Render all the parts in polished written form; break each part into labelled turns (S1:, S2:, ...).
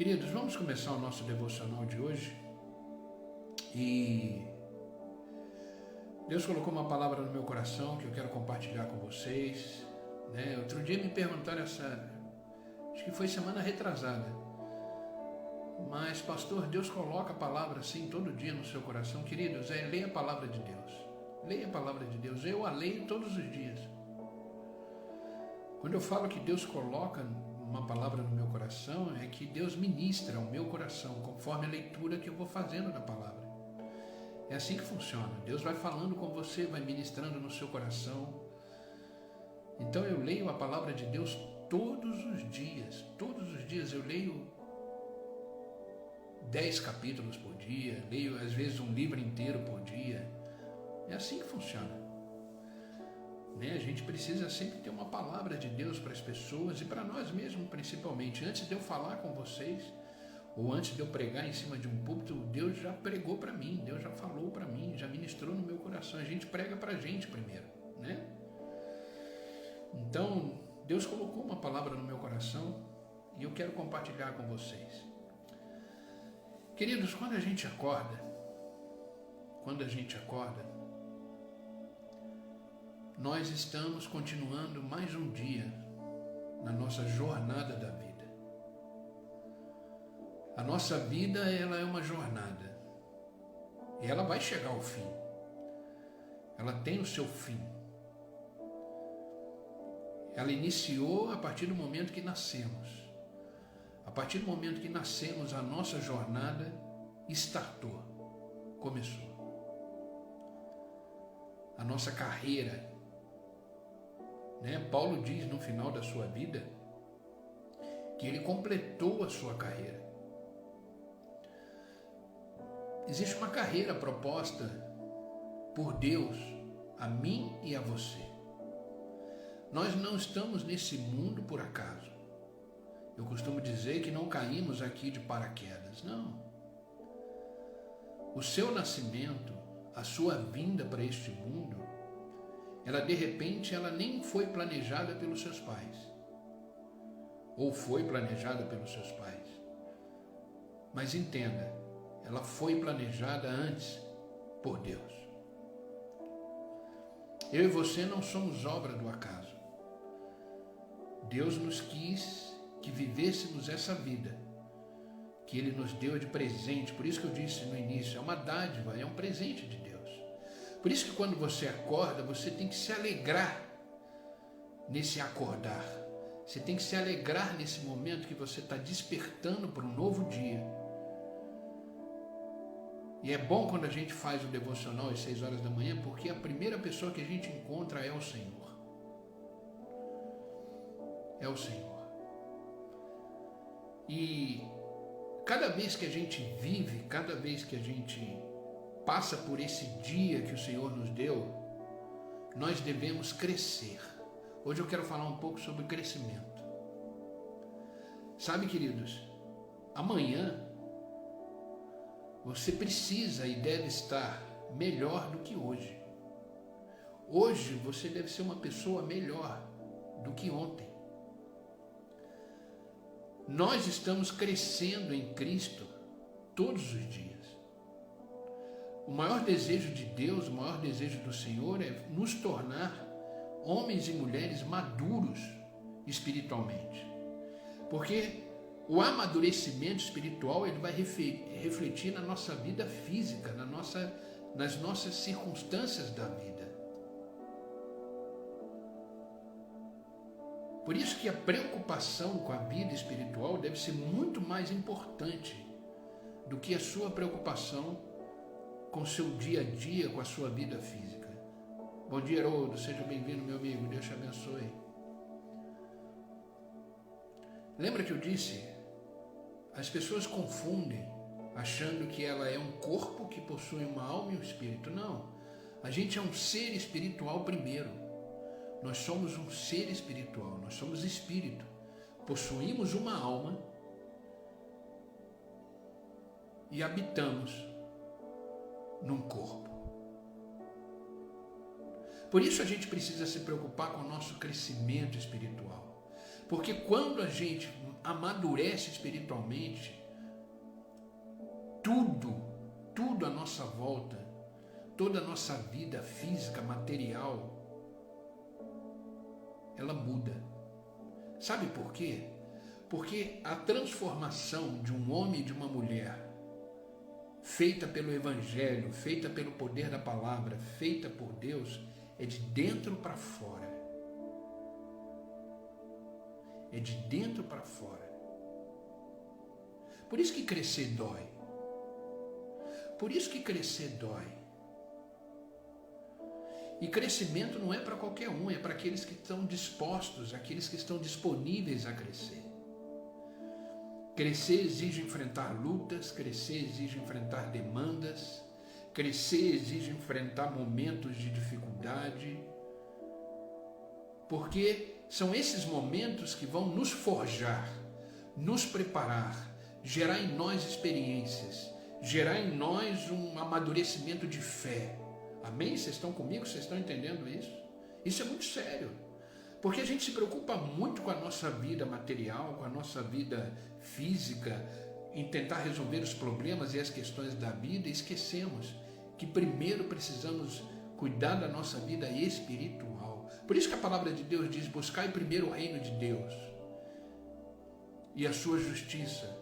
S1: Queridos, vamos começar o nosso devocional de hoje. E Deus colocou uma palavra no meu coração que eu quero compartilhar com vocês. Outro dia me perguntaram acho que foi semana retrasada, mas pastor, Deus coloca a palavra assim todo dia no seu coração. Queridos, leia a palavra de Deus. Leia a palavra de Deus. Eu a leio todos os dias. Quando eu falo que Deus coloca uma palavra no meu coração, é que Deus ministra ao meu coração, conforme a leitura que eu vou fazendo da palavra. É assim que funciona. Deus vai falando com você, vai ministrando no seu coração. Então eu leio a palavra de Deus todos os dias. Todos os dias eu leio 10 capítulos por dia, leio às vezes um livro inteiro por dia. É assim que funciona. A gente precisa sempre ter uma palavra de Deus para as pessoas e para nós mesmos principalmente. Antes de eu falar com vocês, ou antes de eu pregar em cima de um púlpito, Deus já pregou para mim, Deus já falou para mim, já ministrou no meu coração. A gente prega para a gente primeiro, Então, Deus colocou uma palavra no meu coração e eu quero compartilhar com vocês. Queridos, quando a gente acorda, nós estamos continuando mais um dia na nossa jornada da vida. A nossa vida, ela é uma jornada. E ela vai chegar ao fim. Ela tem o seu fim. Ela iniciou a partir do momento que nascemos. A partir do momento que nascemos, a nossa jornada startou, começou. A nossa carreira. Paulo diz no final da sua vida que ele completou a sua carreira. Existe uma carreira proposta por Deus a mim e a você. Nós não estamos nesse mundo por acaso. Eu costumo dizer que não caímos aqui de paraquedas, não. O seu nascimento, a sua vinda para este mundo, de repente, ela nem foi planejada pelos seus pais. Ou foi planejada pelos seus pais. Mas entenda, ela foi planejada antes por Deus. Eu e você não somos obra do acaso. Deus nos quis que vivêssemos essa vida que Ele nos deu de presente. Por isso que eu disse no início, é uma dádiva, é um presente de Deus. Por isso que quando você acorda, você tem que se alegrar nesse acordar. Você tem que se alegrar nesse momento que você está despertando para um novo dia. E é bom quando a gente faz o devocional às 6 horas da manhã, porque a primeira pessoa que a gente encontra é o Senhor. É o Senhor. E cada vez que a gente vive, cada vez que a gente passa por esse dia que o Senhor nos deu, nós devemos crescer. Hoje eu quero falar um pouco sobre crescimento. Sabe, queridos, amanhã você precisa e deve estar melhor do que hoje. Hoje você deve ser uma pessoa melhor do que ontem. Nós estamos crescendo em Cristo todos os dias. O maior desejo de Deus, o maior desejo do Senhor é nos tornar homens e mulheres maduros espiritualmente. Porque o amadurecimento espiritual ele vai refletir na nossa vida física, nas nossas circunstâncias da vida. Por isso que a preocupação com a vida espiritual deve ser muito mais importante do que a sua preocupação com o seu dia a dia, com a sua vida física. Bom dia, Haroldo. Seja bem-vindo, meu amigo. Deus te abençoe. Lembra que eu disse? As pessoas confundem, achando que ela é um corpo que possui uma alma e um espírito. Não. A gente é um ser espiritual primeiro. Nós somos um ser espiritual. Nós somos espírito. Possuímos uma alma e habitamos num corpo. Por isso a gente precisa se preocupar com o nosso crescimento espiritual. Porque quando a gente amadurece espiritualmente, tudo à nossa volta, toda a nossa vida física, material, ela muda. Sabe por quê? Porque a transformação de um homem e de uma mulher, feita pelo Evangelho, feita pelo poder da palavra, feita por Deus, é de dentro para fora. É de dentro para fora. Por isso que crescer dói. Por isso que crescer dói. E crescimento não é para qualquer um, é para aqueles que estão dispostos, aqueles que estão disponíveis a crescer. Crescer exige enfrentar lutas, crescer exige enfrentar demandas, crescer exige enfrentar momentos de dificuldade, porque são esses momentos que vão nos forjar, nos preparar, gerar em nós experiências, gerar em nós um amadurecimento de fé. Amém? Vocês estão comigo? Vocês estão entendendo isso? Isso é muito sério. Porque a gente se preocupa muito com a nossa vida material, com a nossa vida física, em tentar resolver os problemas e as questões da vida, e esquecemos que primeiro precisamos cuidar da nossa vida espiritual. Por isso que a palavra de Deus diz: buscai primeiro o reino de Deus e a sua justiça,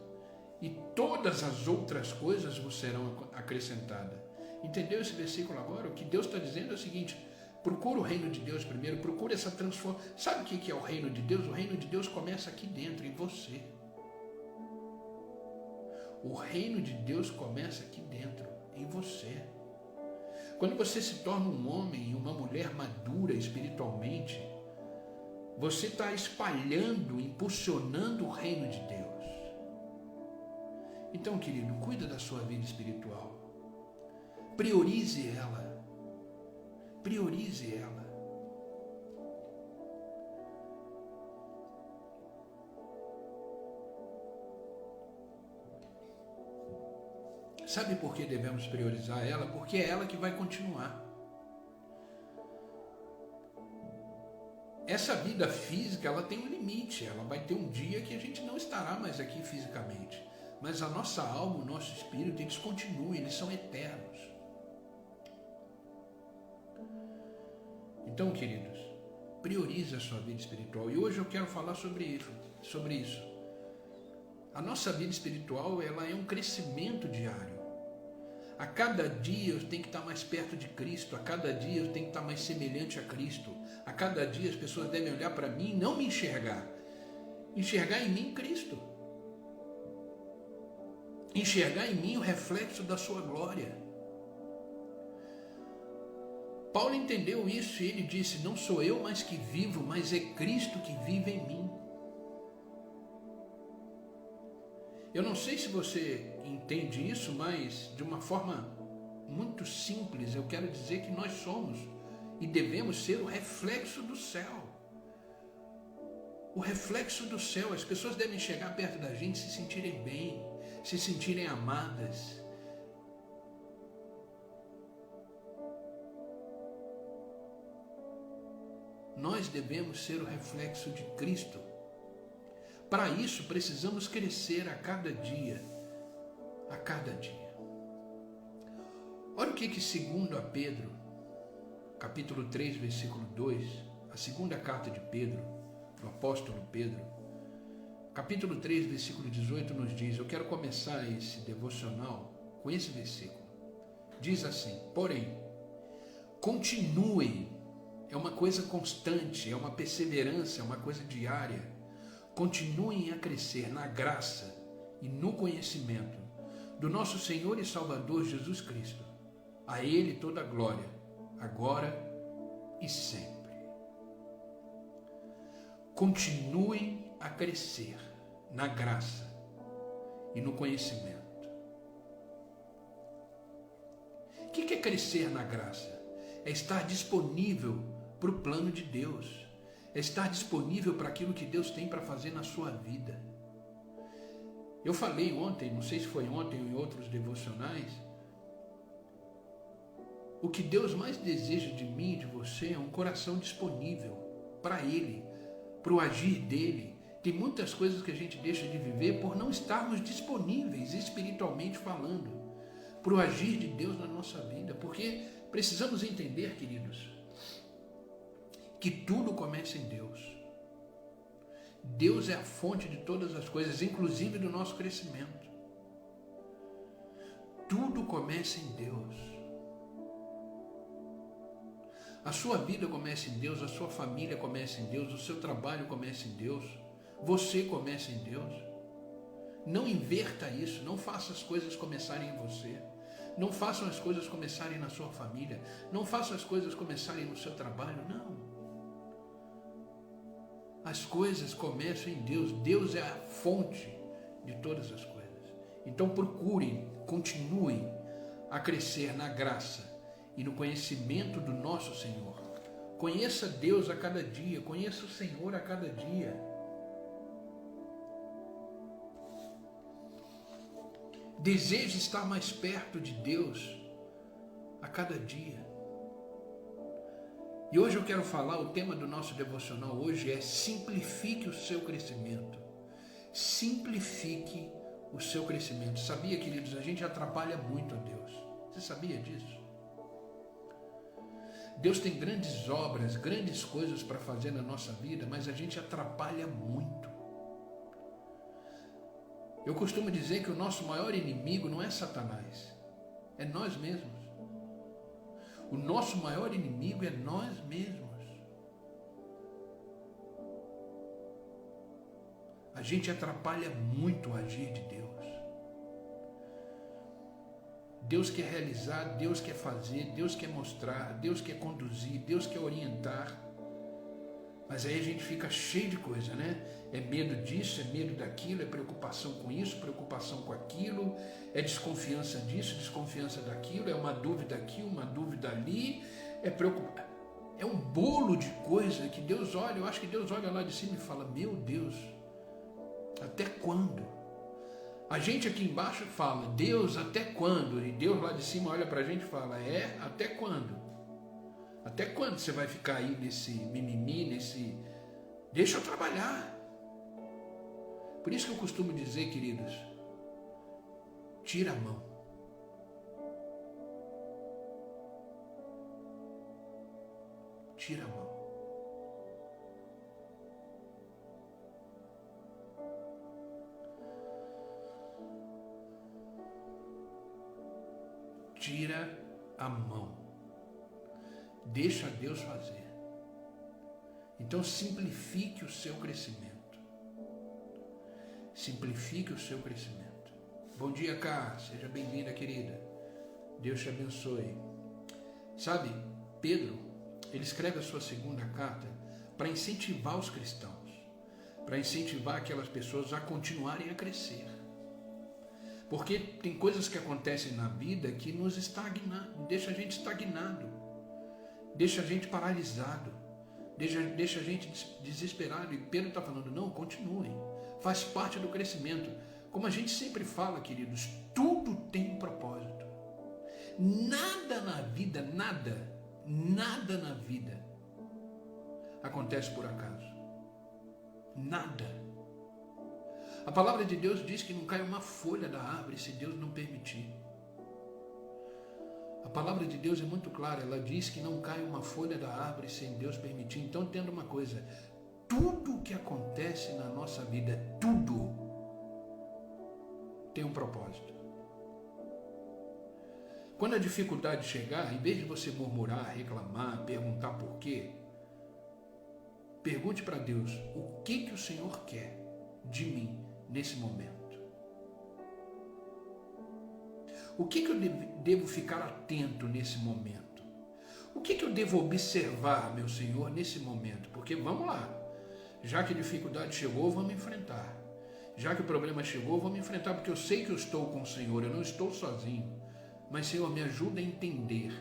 S1: e todas as outras coisas vos serão acrescentadas. Entendeu esse versículo agora? O que Deus está dizendo é o seguinte: procura o reino de Deus primeiro, procura essa transformação. Sabe o que é o reino de Deus? O reino de Deus começa aqui dentro, em você. O reino de Deus começa aqui dentro, em você. Quando você se torna um homem e uma mulher madura espiritualmente, você está espalhando, impulsionando o reino de Deus. Então, querido, cuida da sua vida espiritual. Priorize ela. Priorize ela. Sabe por que devemos priorizar ela? Porque é ela que vai continuar. Essa vida física, ela tem um limite. Ela vai ter um dia que a gente não estará mais aqui fisicamente. Mas a nossa alma, o nosso espírito, eles continuam, eles são eternos. Então, queridos, priorize a sua vida espiritual. E hoje eu quero falar sobre isso. A nossa vida espiritual, ela é um crescimento diário. A cada dia eu tenho que estar mais perto de Cristo. A cada dia eu tenho que estar mais semelhante a Cristo. A cada dia as pessoas devem olhar para mim e não me enxergar. Enxergar em mim Cristo. Enxergar em mim o reflexo da sua glória. Paulo entendeu isso e ele disse: não sou eu mais que vivo, mas é Cristo que vive em mim. Eu não sei se você entende isso, mas de uma forma muito simples, eu quero dizer que nós somos e devemos ser o reflexo do céu. O reflexo do céu. As pessoas devem chegar perto da gente, se sentirem bem, se sentirem amadas. Nós devemos ser o reflexo de Cristo. Para isso, precisamos crescer a cada dia. A cada dia. Olha o que 2 Pedro, capítulo 3, versículo 2, a segunda carta de Pedro, do apóstolo Pedro, capítulo 3, versículo 18 nos diz. Eu quero começar esse devocional com esse versículo. Diz assim: porém, continuem. É uma coisa constante, é uma perseverança, é uma coisa diária. Continuem a crescer na graça e no conhecimento do nosso Senhor e Salvador Jesus Cristo. A Ele toda a glória, agora e sempre. Continuem a crescer na graça e no conhecimento. O que é crescer na graça? É estar disponível para o plano de Deus. É estar disponível para aquilo que Deus tem para fazer na sua vida. Eu falei ontem, não sei se foi ontem ou em outros devocionais, o que Deus mais deseja de mim e de você é um coração disponível para Ele, para o agir dEle, Tem muitas coisas que a gente deixa de viver por não estarmos disponíveis, espiritualmente falando, para o agir de Deus na nossa vida. Porque precisamos entender, queridos, que tudo começa em Deus. Deus é a fonte de todas as coisas, inclusive do nosso crescimento. Tudo começa em Deus. A sua vida começa em Deus, a sua família começa em Deus, o seu trabalho começa em Deus, você começa em Deus. Não inverta isso, não faça as coisas começarem em você. Não façam as coisas começarem na sua família, não façam as coisas começarem no seu trabalho, não. As coisas começam em Deus. Deus é a fonte de todas as coisas. Então procurem, continuem a crescer na graça e no conhecimento do nosso Senhor. Conheça Deus a cada dia, conheça o Senhor a cada dia. Deseje estar mais perto de Deus a cada dia. E hoje eu quero falar, o tema do nosso devocional hoje é simplifique o seu crescimento. Simplifique o seu crescimento. Sabia, queridos, a gente atrapalha muito a Deus. Você sabia disso? Deus tem grandes obras, grandes coisas para fazer na nossa vida, mas a gente atrapalha muito. Eu costumo dizer que o nosso maior inimigo não é Satanás, é nós mesmos. O nosso maior inimigo é nós mesmos. A gente atrapalha muito o agir de Deus. Deus quer realizar, Deus quer fazer, Deus quer mostrar, Deus quer conduzir, Deus quer orientar. Mas aí a gente fica cheio de coisa, né? É medo disso, é medo daquilo, é preocupação com isso, preocupação com aquilo, é desconfiança disso, desconfiança daquilo, é uma dúvida aqui, uma dúvida ali, é um bolo de coisa que Deus olha, eu acho que Deus olha lá de cima e fala, meu Deus, até quando? A gente aqui embaixo fala, Deus, até quando? E Deus lá de cima olha pra gente e fala, até quando? Até quando você vai ficar aí nesse mimimi, Deixa eu trabalhar. Por isso que eu costumo dizer, queridos, tira a mão. Tira a mão. Tira a mão. Deixa Deus fazer. Então simplifique o seu crescimento. Simplifique o seu crescimento. Bom dia, Cá. Seja bem-vinda, querida. Deus te abençoe. Sabe, Pedro, ele escreve a sua segunda carta para incentivar os cristãos, para incentivar aquelas pessoas a continuarem a crescer. Porque tem coisas que acontecem na vida que nos estagnam, deixa a gente estagnado, deixa a gente paralisado, deixa a gente desesperado. E Pedro está falando, não, continuem, faz parte do crescimento. Como a gente sempre fala, queridos, tudo tem um propósito. Nada na vida, nada na vida acontece por acaso. Nada. A palavra de Deus diz que não cai uma folha da árvore se Deus não permitir. A palavra de Deus é muito clara, ela diz que não cai uma folha da árvore sem Deus permitir. Então entenda uma coisa, tudo que acontece na nossa vida, tudo tem um propósito. Quando a dificuldade chegar, em vez de você murmurar, reclamar, perguntar por quê, pergunte para Deus, o que o Senhor quer de mim nesse momento? O que eu devo ficar atento nesse momento? O que eu devo observar, meu Senhor, nesse momento? Porque vamos lá, já que a dificuldade chegou, vamos enfrentar. Já que o problema chegou, vamos enfrentar, porque eu sei que eu estou com o Senhor, eu não estou sozinho. Mas, Senhor, me ajuda a entender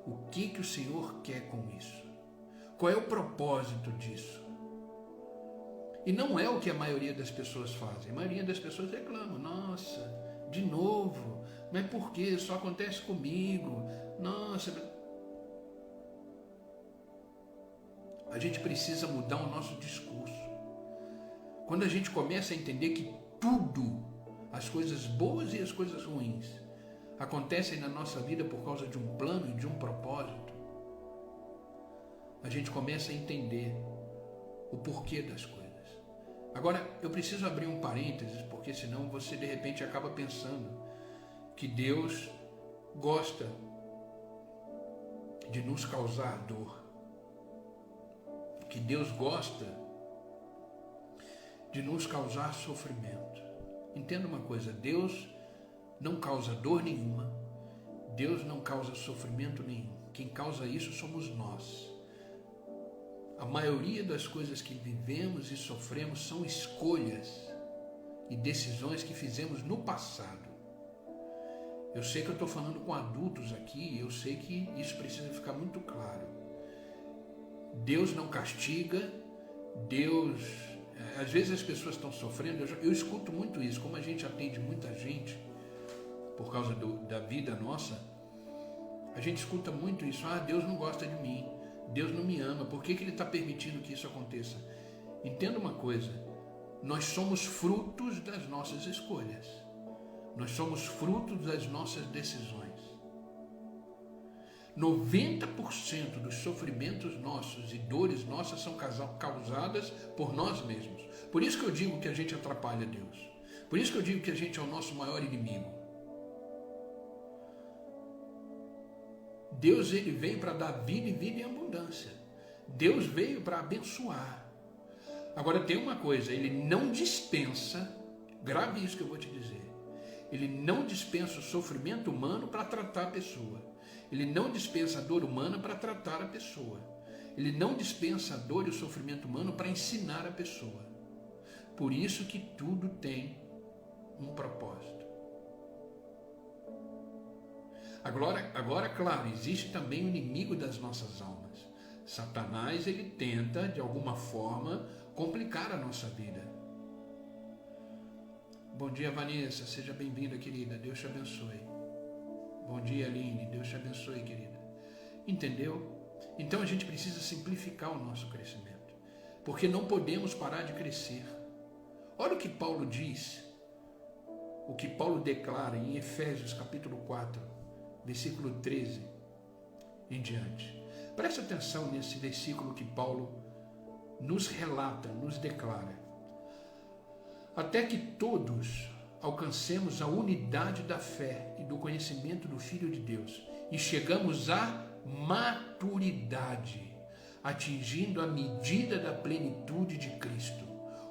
S1: o que o Senhor quer com isso. Qual é o propósito disso? E não é o que a maioria das pessoas fazem. A maioria das pessoas reclama, nossa, de novo, mas por quê? Só acontece comigo, nossa. A gente precisa mudar o nosso discurso. quando a gente começa a entender que tudo, as coisas boas e as coisas ruins, acontecem na nossa vida por causa de um plano e de um propósito, a gente começa a entender o porquê das coisas. Agora, eu preciso abrir um parênteses, porque senão você de repente acaba pensando que Deus gosta de nos causar dor, que Deus gosta de nos causar sofrimento. Entenda uma coisa, Deus não causa dor nenhuma, Deus não causa sofrimento nenhum. Quem causa isso somos nós. A maioria das coisas que vivemos e sofremos são escolhas e decisões que fizemos no passado. Eu sei que eu estou falando com adultos aqui, eu sei que isso precisa ficar muito claro. Deus não castiga, Deus... Às vezes as pessoas estão sofrendo, eu escuto muito isso, como a gente atende muita gente por causa da vida nossa, a gente escuta muito isso, Deus não gosta de mim, Deus não me ama, por que Ele está permitindo que isso aconteça? Entenda uma coisa, nós somos frutos das nossas escolhas, nós somos frutos das nossas decisões. 90% dos sofrimentos nossos e dores nossas são causadas por nós mesmos. Por isso que eu digo que a gente atrapalha Deus. Por isso que eu digo que a gente é o nosso maior inimigo. Deus, Ele veio para dar vida e vida em abundância. Deus veio para abençoar. Agora tem uma coisa, Ele não dispensa, grave isso que eu vou te dizer, Ele não dispensa o sofrimento humano para tratar a pessoa. Ele não dispensa a dor humana para tratar a pessoa. Ele não dispensa a dor e o sofrimento humano para ensinar a pessoa. Por isso que tudo tem um propósito. Agora, claro, existe também o inimigo das nossas almas. Satanás, ele tenta, de alguma forma, complicar a nossa vida. Bom dia, Vanessa. Seja bem-vinda, querida. Deus te abençoe. Bom dia, Aline. Deus te abençoe, querida. Entendeu? Então a gente precisa simplificar o nosso crescimento, porque não podemos parar de crescer. Olha o que Paulo diz, o que Paulo declara em Efésios capítulo 4, versículo 13 em diante. Preste atenção nesse versículo que Paulo nos relata, nos declara. Até que todos alcancemos a unidade da fé e do conhecimento do Filho de Deus e chegamos à maturidade, atingindo a medida da plenitude de Cristo.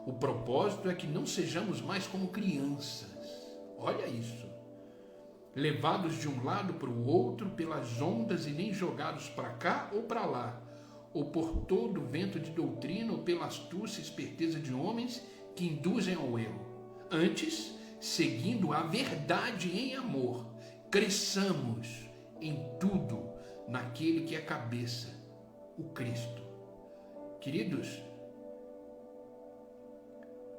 S1: O propósito é que não sejamos mais como crianças. Olha isso. Levados de um lado para o outro pelas ondas e nem jogados para cá ou para lá, ou por todo vento de doutrina ou pela astúcia e esperteza de homens que induzem ao erro. Antes, seguindo a verdade em amor, cresçamos em tudo naquele que é cabeça, o Cristo. Queridos,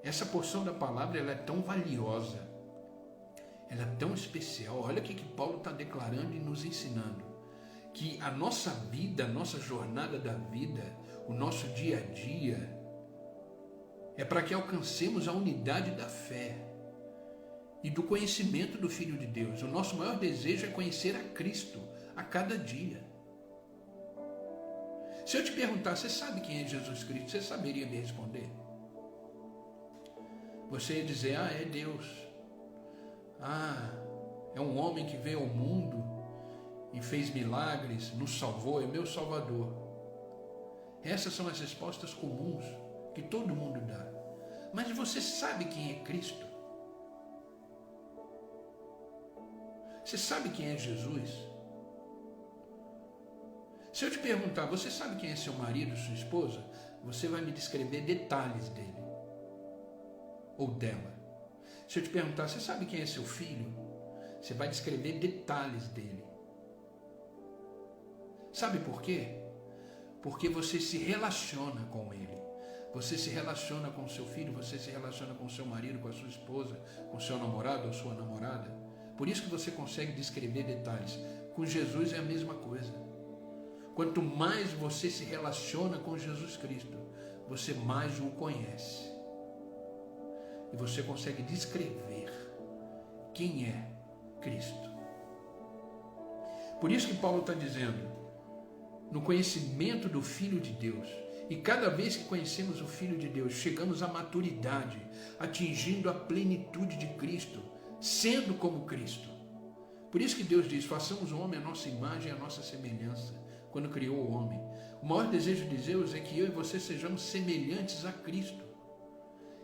S1: essa porção da palavra ela é tão valiosa, ela é tão especial. Olha o que Paulo está declarando e nos ensinando, que a nossa vida, a nossa jornada da vida, o nosso dia a dia, é para que alcancemos a unidade da fé e do conhecimento do Filho de Deus. O nosso maior desejo é conhecer a Cristo a cada dia. Se eu te perguntar, você sabe quem é Jesus Cristo? Você saberia me responder? Você ia dizer, é Deus. É um homem que veio ao mundo e fez milagres, nos salvou, é meu Salvador. Essas são as respostas comuns que todo mundo dá. Mas você sabe quem é Cristo? Você sabe quem é Jesus? Se eu te perguntar, você sabe quem é seu marido, sua esposa? Você vai me descrever detalhes dele ou dela. Se eu te perguntar, você sabe quem é seu filho? Você vai descrever detalhes dele. Sabe por quê? Porque você se relaciona com ele. Você se relaciona com o seu filho, você se relaciona com o seu marido, com a sua esposa, com o seu namorado ou sua namorada. Por isso que você consegue descrever detalhes. Com Jesus é a mesma coisa. Quanto mais você se relaciona com Jesus Cristo, você mais o conhece. e você consegue descrever quem é Cristo. Por isso que Paulo está dizendo, no conhecimento do Filho de Deus, e cada vez que conhecemos o Filho de Deus, chegamos à maturidade, atingindo a plenitude de Cristo, sendo como Cristo. Por isso que Deus diz, façamos o homem à nossa imagem e à nossa semelhança, quando criou o homem. O maior desejo de Deus é que eu e você sejamos semelhantes a Cristo.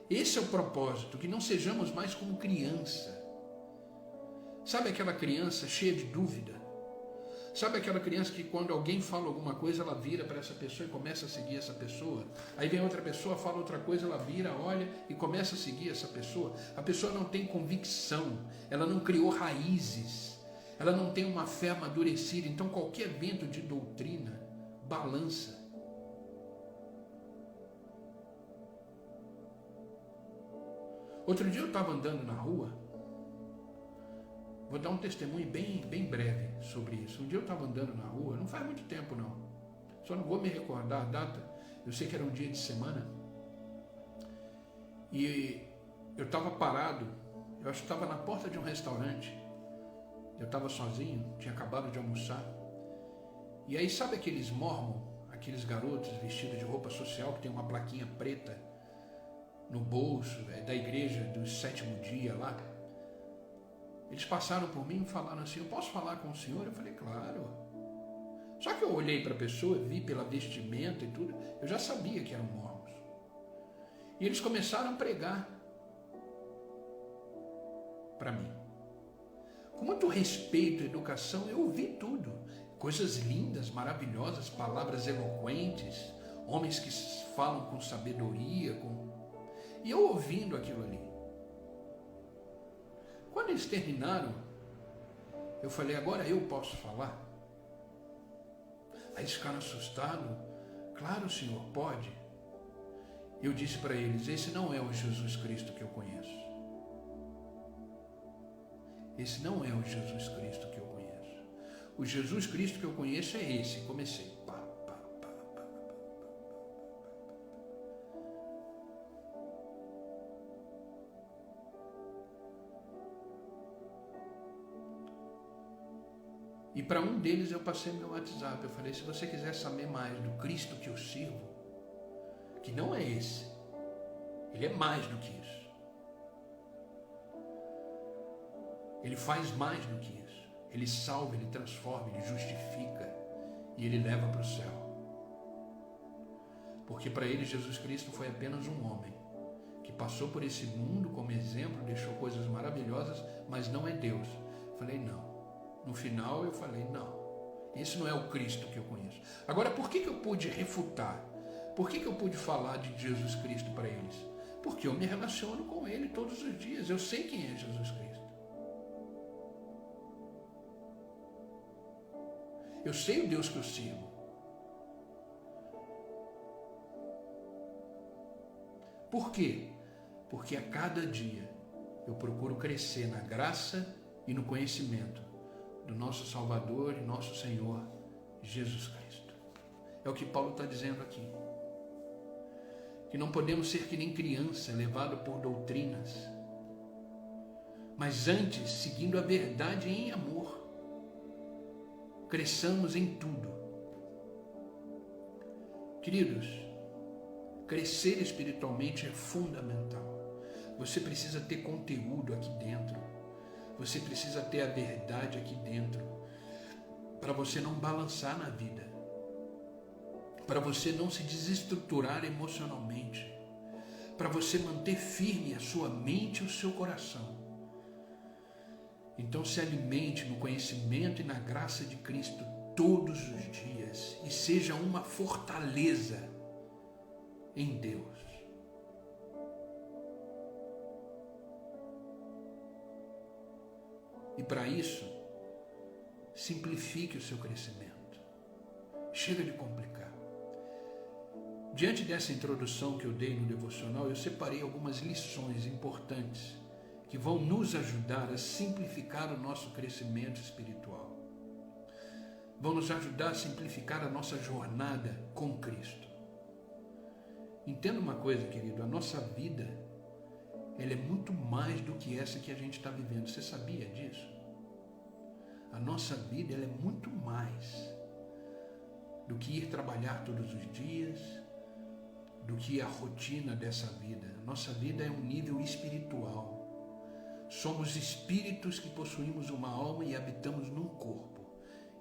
S1: Esse é o propósito, que não sejamos mais como criança. Sabe aquela criança cheia de dúvida? Sabe aquela criança que quando alguém fala alguma coisa, ela vira para essa pessoa e começa a seguir essa pessoa? Aí vem outra pessoa, fala outra coisa, ela vira, olha e começa a seguir essa pessoa. A pessoa não tem convicção, ela não criou raízes, ela não tem uma fé amadurecida, então qualquer vento de doutrina balança. Outro dia eu estava andando na rua. Vou dar um testemunho bem breve sobre isso. Um dia eu estava andando na rua, não faz muito tempo não, só não vou me recordar a data, eu sei que era um dia de semana, e eu estava parado, eu acho que estava na porta de um restaurante, eu estava sozinho, tinha acabado de almoçar, e aí sabe aqueles mormons, aqueles garotos vestidos de roupa social que tem uma plaquinha preta no bolso, da igreja do sétimo dia lá? Eles passaram por mim e falaram assim, eu posso falar com o senhor? Eu falei, claro. Só que eu olhei para a pessoa, vi pela vestimenta e tudo, eu já sabia que eram mormons. E eles começaram a pregar para mim. Com muito respeito e educação, eu ouvi tudo. Coisas lindas, maravilhosas, palavras eloquentes, homens que falam com sabedoria. E eu ouvindo aquilo ali. Quando eles terminaram, eu falei, agora eu posso falar? Aí eles ficaram assustados. Claro, senhor, pode. Eu disse para eles, esse não é o Jesus Cristo que eu conheço. Esse não é o Jesus Cristo que eu conheço. O Jesus Cristo que eu conheço é esse. Comecei. E para um deles eu passei meu WhatsApp. Eu falei, se você quiser saber mais do Cristo que eu sirvo, que não é esse, ele é mais do que isso. Ele faz mais do que isso. Ele salva, ele transforma, ele justifica e ele leva para o céu. Porque para ele Jesus Cristo foi apenas um homem que passou por esse mundo como exemplo, deixou coisas maravilhosas, mas não é Deus. Eu falei, não. No final eu falei, não, esse não é o Cristo que eu conheço. Agora, por que eu pude refutar? Por que eu pude falar de Jesus Cristo para eles? Porque eu me relaciono com ele todos os dias, eu sei quem é Jesus Cristo. Eu sei o Deus que eu sirvo. Por quê? Porque a cada dia eu procuro crescer na graça e no conhecimento do nosso Salvador e nosso Senhor Jesus Cristo. É o que Paulo está dizendo aqui. Que não podemos ser que nem criança, levado por doutrinas, mas antes, seguindo a verdade em amor, cresçamos em tudo. Queridos, crescer espiritualmente é fundamental. Você precisa ter conteúdo aqui dentro. Você precisa ter a verdade aqui dentro, para você não balançar na vida, para você não se desestruturar emocionalmente, para você manter firme a sua mente e o seu coração. Então se alimente no conhecimento e na graça de Cristo todos os dias e seja uma fortaleza em Deus. E para isso, simplifique o seu crescimento. Chega de complicar. Diante dessa introdução que eu dei no devocional, eu separei algumas lições importantes que vão nos ajudar a simplificar o nosso crescimento espiritual. Vão nos ajudar a simplificar a nossa jornada com Cristo. Entenda uma coisa, querido, a nossa vida ela é muito mais do que essa que a gente está vivendo. Você sabia disso? A nossa vida ela é muito mais do que ir trabalhar todos os dias, do que a rotina dessa vida. A nossa vida é um nível espiritual. Somos espíritos que possuímos uma alma e habitamos num corpo.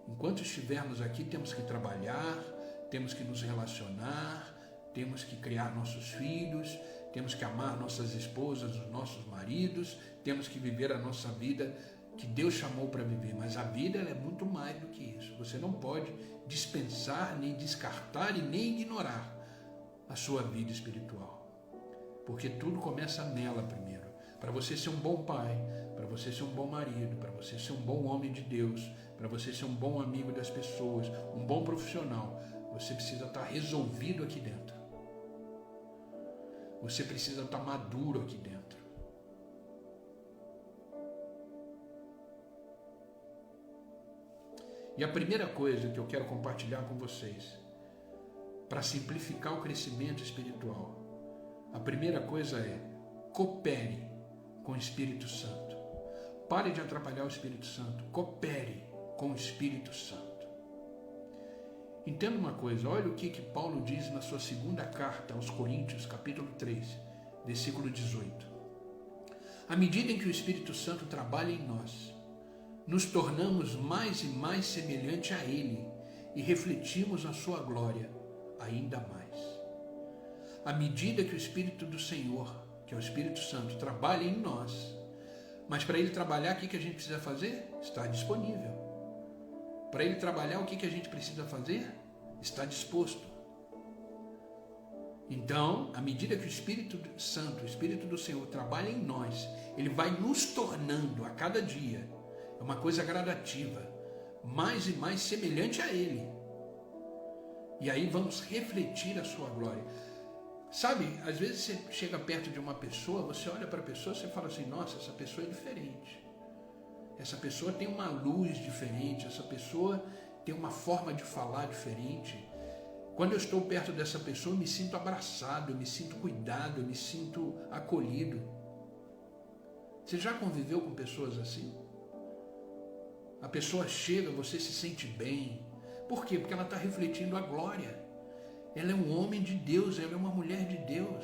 S1: Enquanto estivermos aqui, temos que trabalhar, temos que nos relacionar, temos que criar nossos filhos, temos que amar nossas esposas, os nossos maridos, temos que viver a nossa vida que Deus chamou para viver. Mas a vida ela é muito mais do que isso. Você não pode dispensar, nem descartar e nem ignorar a sua vida espiritual. Porque tudo começa nela primeiro. Para você ser um bom pai, para você ser um bom marido, para você ser um bom homem de Deus, para você ser um bom amigo das pessoas, um bom profissional, você precisa estar resolvido aqui dentro. Você precisa estar maduro aqui dentro. E a primeira coisa que eu quero compartilhar com vocês, para simplificar o crescimento espiritual, a primeira coisa é: coopere com o Espírito Santo. Pare de atrapalhar o Espírito Santo. Coopere com o Espírito Santo. Entenda uma coisa, olha o que Paulo diz na sua segunda carta aos Coríntios, capítulo 3, versículo 18. À medida em que o Espírito Santo trabalha em nós, nos tornamos mais e mais semelhante a Ele e refletimos a sua glória ainda mais. À medida que o Espírito do Senhor, que é o Espírito Santo, trabalha em nós, mas para Ele trabalhar, o que a gente precisa fazer? Estar disponível. Para Ele trabalhar, o que a gente precisa fazer? Estar disposto. Então, à medida que o Espírito Santo, o Espírito do Senhor trabalha em nós, Ele vai nos tornando a cada dia, é uma coisa gradativa, mais e mais semelhante a Ele. E aí vamos refletir a sua glória. Sabe, às vezes você chega perto de uma pessoa, você olha para a pessoa e você fala assim: nossa, essa pessoa é diferente. Essa pessoa tem uma luz diferente, essa pessoa tem uma forma de falar diferente. Quando eu estou perto dessa pessoa, eu me sinto abraçado, eu me sinto cuidado, eu me sinto acolhido. Você já conviveu com pessoas assim? A pessoa chega, você se sente bem. Por quê? Porque ela está refletindo a glória. Ela é um homem de Deus, ela é uma mulher de Deus.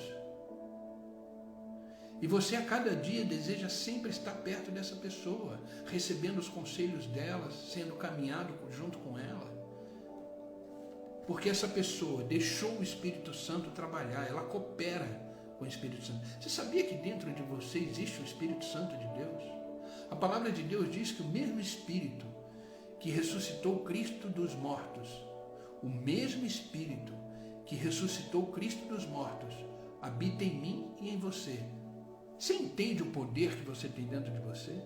S1: E você a cada dia deseja sempre estar perto dessa pessoa, recebendo os conselhos dela, sendo caminhado junto com ela. Porque essa pessoa deixou o Espírito Santo trabalhar, ela coopera com o Espírito Santo. Você sabia que dentro de você existe o Espírito Santo de Deus? A palavra de Deus diz que o mesmo Espírito que ressuscitou Cristo dos mortos, o mesmo Espírito que ressuscitou Cristo dos mortos, habita em mim e em você. Você entende o poder que você tem dentro de você?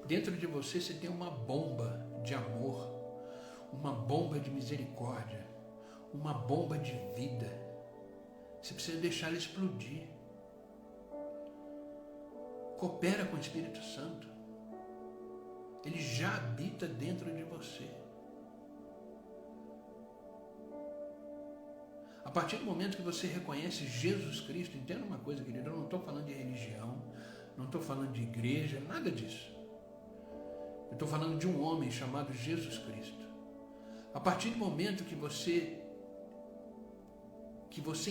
S1: Dentro de você tem uma bomba de amor, uma bomba de misericórdia, uma bomba de vida. Você precisa deixar ela explodir. Coopera com o Espírito Santo. Ele já habita dentro de você. A partir do momento que você reconhece Jesus Cristo, entenda uma coisa, querido, eu não estou falando de religião, não estou falando de igreja, nada disso. Eu estou falando de um homem chamado Jesus Cristo. A partir do momento que você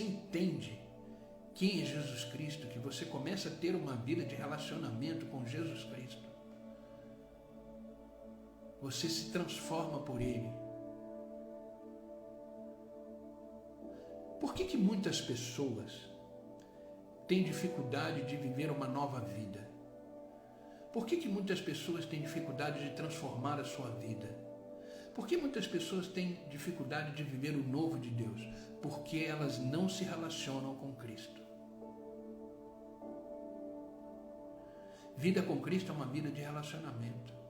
S1: entende quem é Jesus Cristo, que você começa a ter uma vida de relacionamento com Jesus Cristo, você se transforma por Ele. Por que muitas pessoas têm dificuldade de viver uma nova vida? Por que muitas pessoas têm dificuldade de transformar a sua vida? Por que muitas pessoas têm dificuldade de viver o novo de Deus? Porque elas não se relacionam com Cristo. Vida com Cristo é uma vida de relacionamento.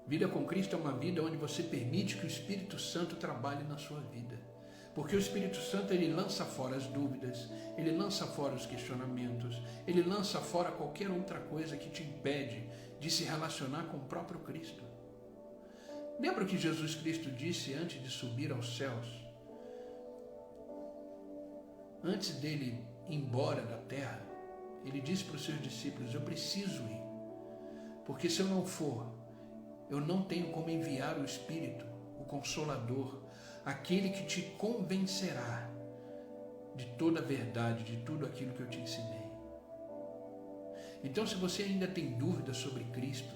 S1: Vida com Cristo é uma vida onde você permite que o Espírito Santo trabalhe na sua vida. Porque o Espírito Santo, ele lança fora as dúvidas, ele lança fora os questionamentos, ele lança fora qualquer outra coisa que te impede de se relacionar com o próprio Cristo. Lembra o que Jesus Cristo disse antes de subir aos céus? Antes dele ir embora da terra, ele disse para os seus discípulos: eu preciso ir, porque se eu não for, eu não tenho como enviar o Espírito, o Consolador, aquele que te convencerá de toda a verdade, de tudo aquilo que eu te ensinei. Então, se você ainda tem dúvidas sobre Cristo,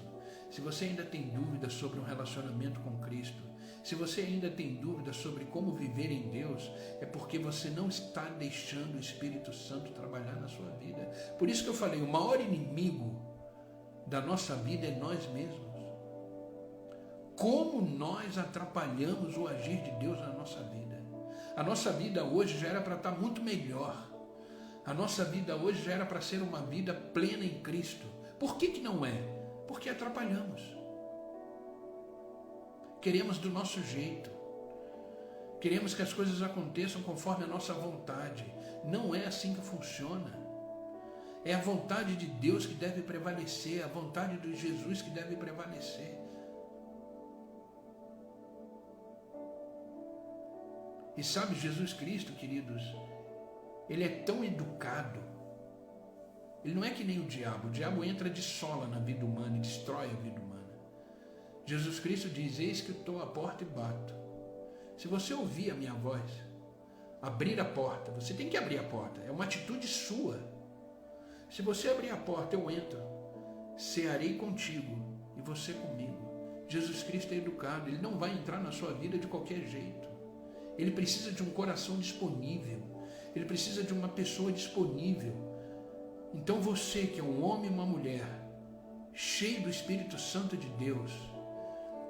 S1: se você ainda tem dúvidas sobre um relacionamento com Cristo, se você ainda tem dúvidas sobre como viver em Deus, é porque você não está deixando o Espírito Santo trabalhar na sua vida. Por isso que eu falei, o maior inimigo da nossa vida é nós mesmos. Como nós atrapalhamos o agir de Deus na nossa vida. A nossa vida hoje já era para estar muito melhor. A nossa vida hoje já era para ser uma vida plena em Cristo. Por que não é? Porque atrapalhamos. Queremos do nosso jeito. Queremos que as coisas aconteçam conforme a nossa vontade. Não é assim que funciona. É a vontade de Deus que deve prevalecer, a vontade de Jesus que deve prevalecer. E sabe, Jesus Cristo, queridos, ele é tão educado. Ele não é que nem o diabo entra de sola na vida humana e destrói a vida humana. Jesus Cristo diz: eis que eu estou à porta e bato. Se você ouvir a minha voz, abrir a porta, você tem que abrir a porta, é uma atitude sua. Se você abrir a porta, eu entro, cearei contigo e você comigo. Jesus Cristo é educado, ele não vai entrar na sua vida de qualquer jeito. Ele precisa de um coração disponível, ele precisa de uma pessoa disponível. Então você, que é um homem e uma mulher, cheio do Espírito Santo de Deus,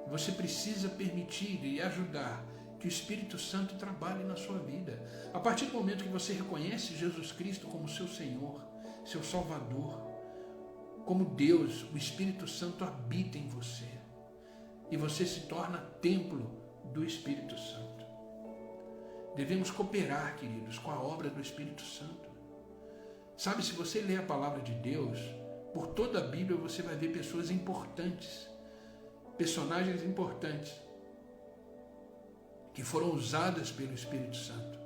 S1: você precisa permitir e ajudar que o Espírito Santo trabalhe na sua vida. A partir do momento que você reconhece Jesus Cristo como seu Senhor, seu Salvador, como Deus, o Espírito Santo habita em você e você se torna templo do Espírito Santo. Devemos cooperar, queridos, com a obra do Espírito Santo. Sabe, se você ler a palavra de Deus, por toda a Bíblia você vai ver pessoas importantes, personagens importantes, que foram usadas pelo Espírito Santo.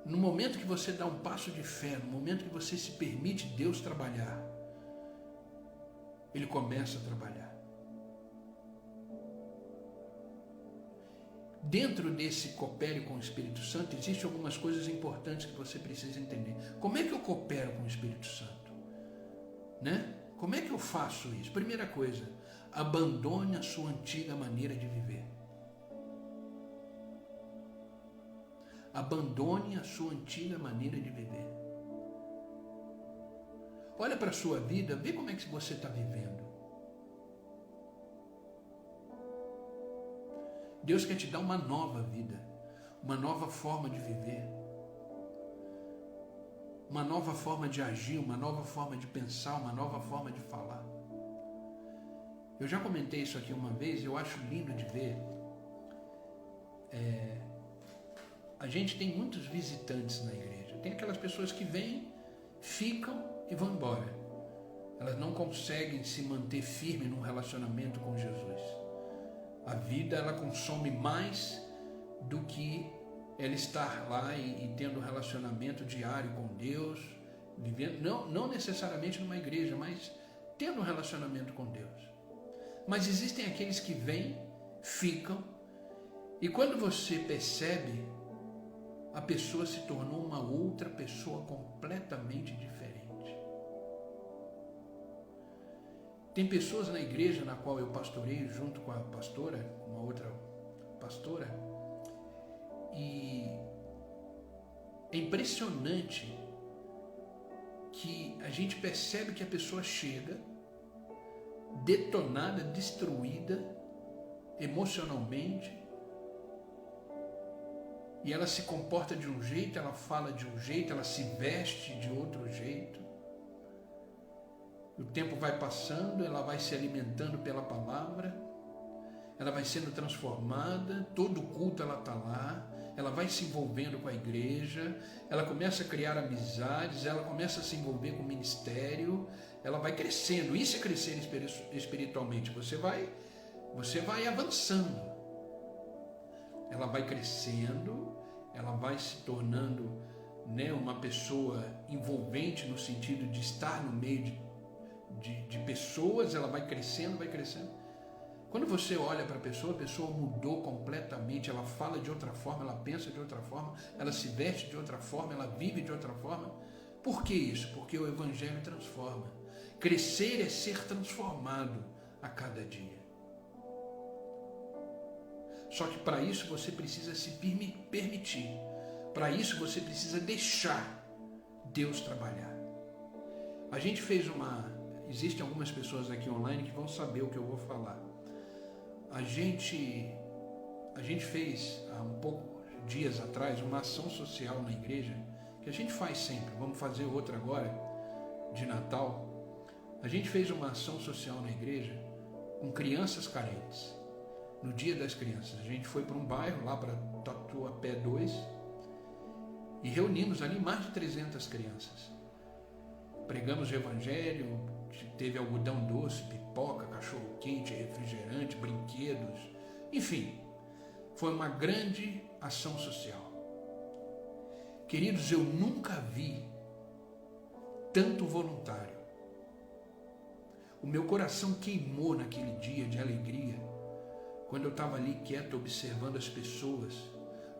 S1: No momento que você dá um passo de fé, no momento que você se permite Deus trabalhar, Ele começa a trabalhar. Dentro desse coopere com o Espírito Santo, existem algumas coisas importantes que você precisa entender. Como é que eu coopero com o Espírito Santo? Né? Como é que eu faço isso? Primeira coisa, abandone a sua antiga maneira de viver. Abandone a sua antiga maneira de viver. Olha para a sua vida, vê como é que você está vivendo. Deus quer te dar uma nova vida, uma nova forma de viver, uma nova forma de agir, uma nova forma de pensar, uma nova forma de falar. Eu já comentei isso aqui uma vez, eu acho lindo de ver. A gente tem muitos visitantes na igreja. Tem aquelas pessoas que vêm, ficam e vão embora. Elas não conseguem se manter firme num relacionamento com Jesus. A vida, ela consome mais do que ela estar lá e tendo um relacionamento diário com Deus, vivendo, não necessariamente numa igreja, mas tendo um relacionamento com Deus. Mas existem aqueles que vêm, ficam, e quando você percebe, a pessoa se tornou uma outra pessoa completamente diferente. Tem pessoas na igreja na qual eu pastorei junto com a pastora, uma outra pastora, e é impressionante que a gente percebe que a pessoa chega detonada, destruída emocionalmente, e ela se comporta de um jeito, ela fala de um jeito, ela se veste de outro jeito. O tempo vai passando, ela vai se alimentando pela palavra, ela vai sendo transformada, todo culto ela está lá, ela vai se envolvendo com a igreja, ela começa a criar amizades, ela começa a se envolver com o ministério, ela vai crescendo. Isso é crescer espiritualmente. Você vai avançando. Ela vai crescendo, ela vai se tornando, né, uma pessoa envolvente no sentido de estar no meio de pessoas. Ela vai crescendo, vai crescendo. Quando você olha para a pessoa mudou completamente, ela fala de outra forma, ela pensa de outra forma, ela se veste de outra forma, ela vive de outra forma. Por que isso? Porque o Evangelho transforma. Crescer é ser transformado a cada dia. Só que para isso você precisa se permitir. Para isso você precisa deixar Deus trabalhar. A gente fez Existem algumas pessoas aqui online que vão saber o que eu vou falar. A gente fez há dias atrás uma ação social na igreja, que a gente faz sempre. Vamos fazer outra agora, de Natal. A gente fez uma ação social na igreja com crianças carentes. No Dia das Crianças, a gente foi para um bairro, lá para Tatuapé 2, e reunimos ali mais de 300 crianças. Pregamos o Evangelho, teve algodão doce, pipoca, cachorro-quente, refrigerante, brinquedos, enfim, foi uma grande ação social. Queridos, eu nunca vi tanto voluntário. O meu coração queimou naquele dia de alegria, quando eu estava ali quieto observando as pessoas,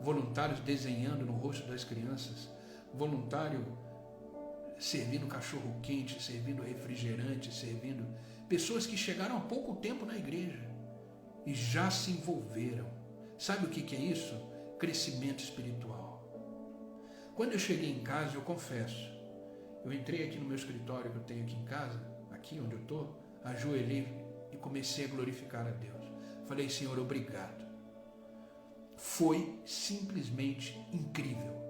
S1: voluntários desenhando no rosto das crianças, voluntário servindo cachorro quente, servindo refrigerante, servindo pessoas que chegaram há pouco tempo na igreja e já se envolveram. Sabe o que é isso? Crescimento espiritual. Quando eu cheguei em casa, eu confesso, eu entrei aqui no meu escritório que eu tenho aqui em casa, aqui onde eu estou, ajoelhei e comecei a glorificar a Deus. Falei, Senhor, obrigado. Foi simplesmente incrível.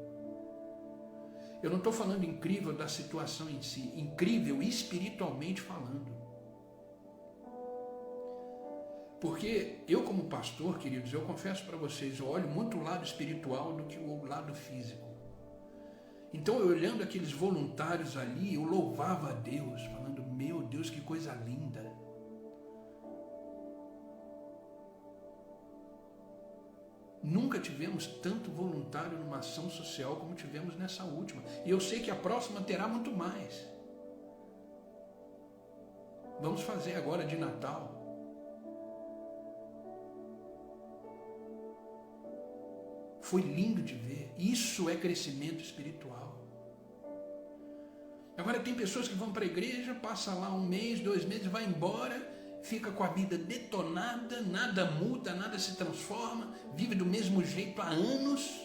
S1: Eu não estou falando incrível da situação em si, incrível espiritualmente falando. Porque eu, como pastor, queridos, eu confesso para vocês, eu olho muito o lado espiritual do que o lado físico. Então, eu olhando aqueles voluntários ali, eu louvava a Deus, falando, meu Deus, que coisa linda. Nunca tivemos tanto voluntário numa ação social como tivemos nessa última. E eu sei que a próxima terá muito mais. Vamos fazer agora de Natal. Foi lindo de ver. Isso é crescimento espiritual. Agora tem pessoas que vão para a igreja, passa lá 1 mês, 2 meses, vai embora, fica com a vida detonada, nada muda, nada se transforma, vive do mesmo jeito há anos,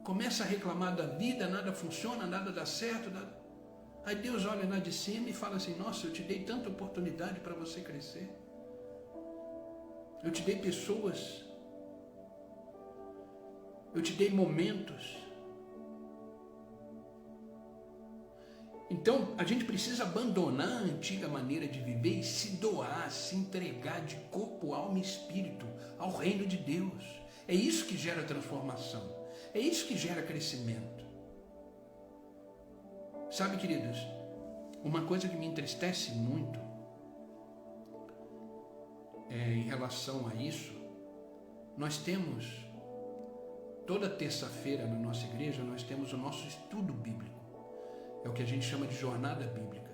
S1: começa a reclamar da vida, nada funciona, nada dá certo. Aí Deus olha lá de cima e fala assim, nossa, eu te dei tanta oportunidade para você crescer. Eu te dei pessoas, eu te dei momentos. Então, a gente precisa abandonar a antiga maneira de viver e se doar, se entregar de corpo, alma e espírito ao reino de Deus. É isso que gera transformação. É isso que gera crescimento. Sabe, queridos, uma coisa que me entristece muito em relação a isso, nós temos, toda terça-feira na nossa igreja, nós temos o nosso estudo bíblico. É o que a gente chama de jornada bíblica.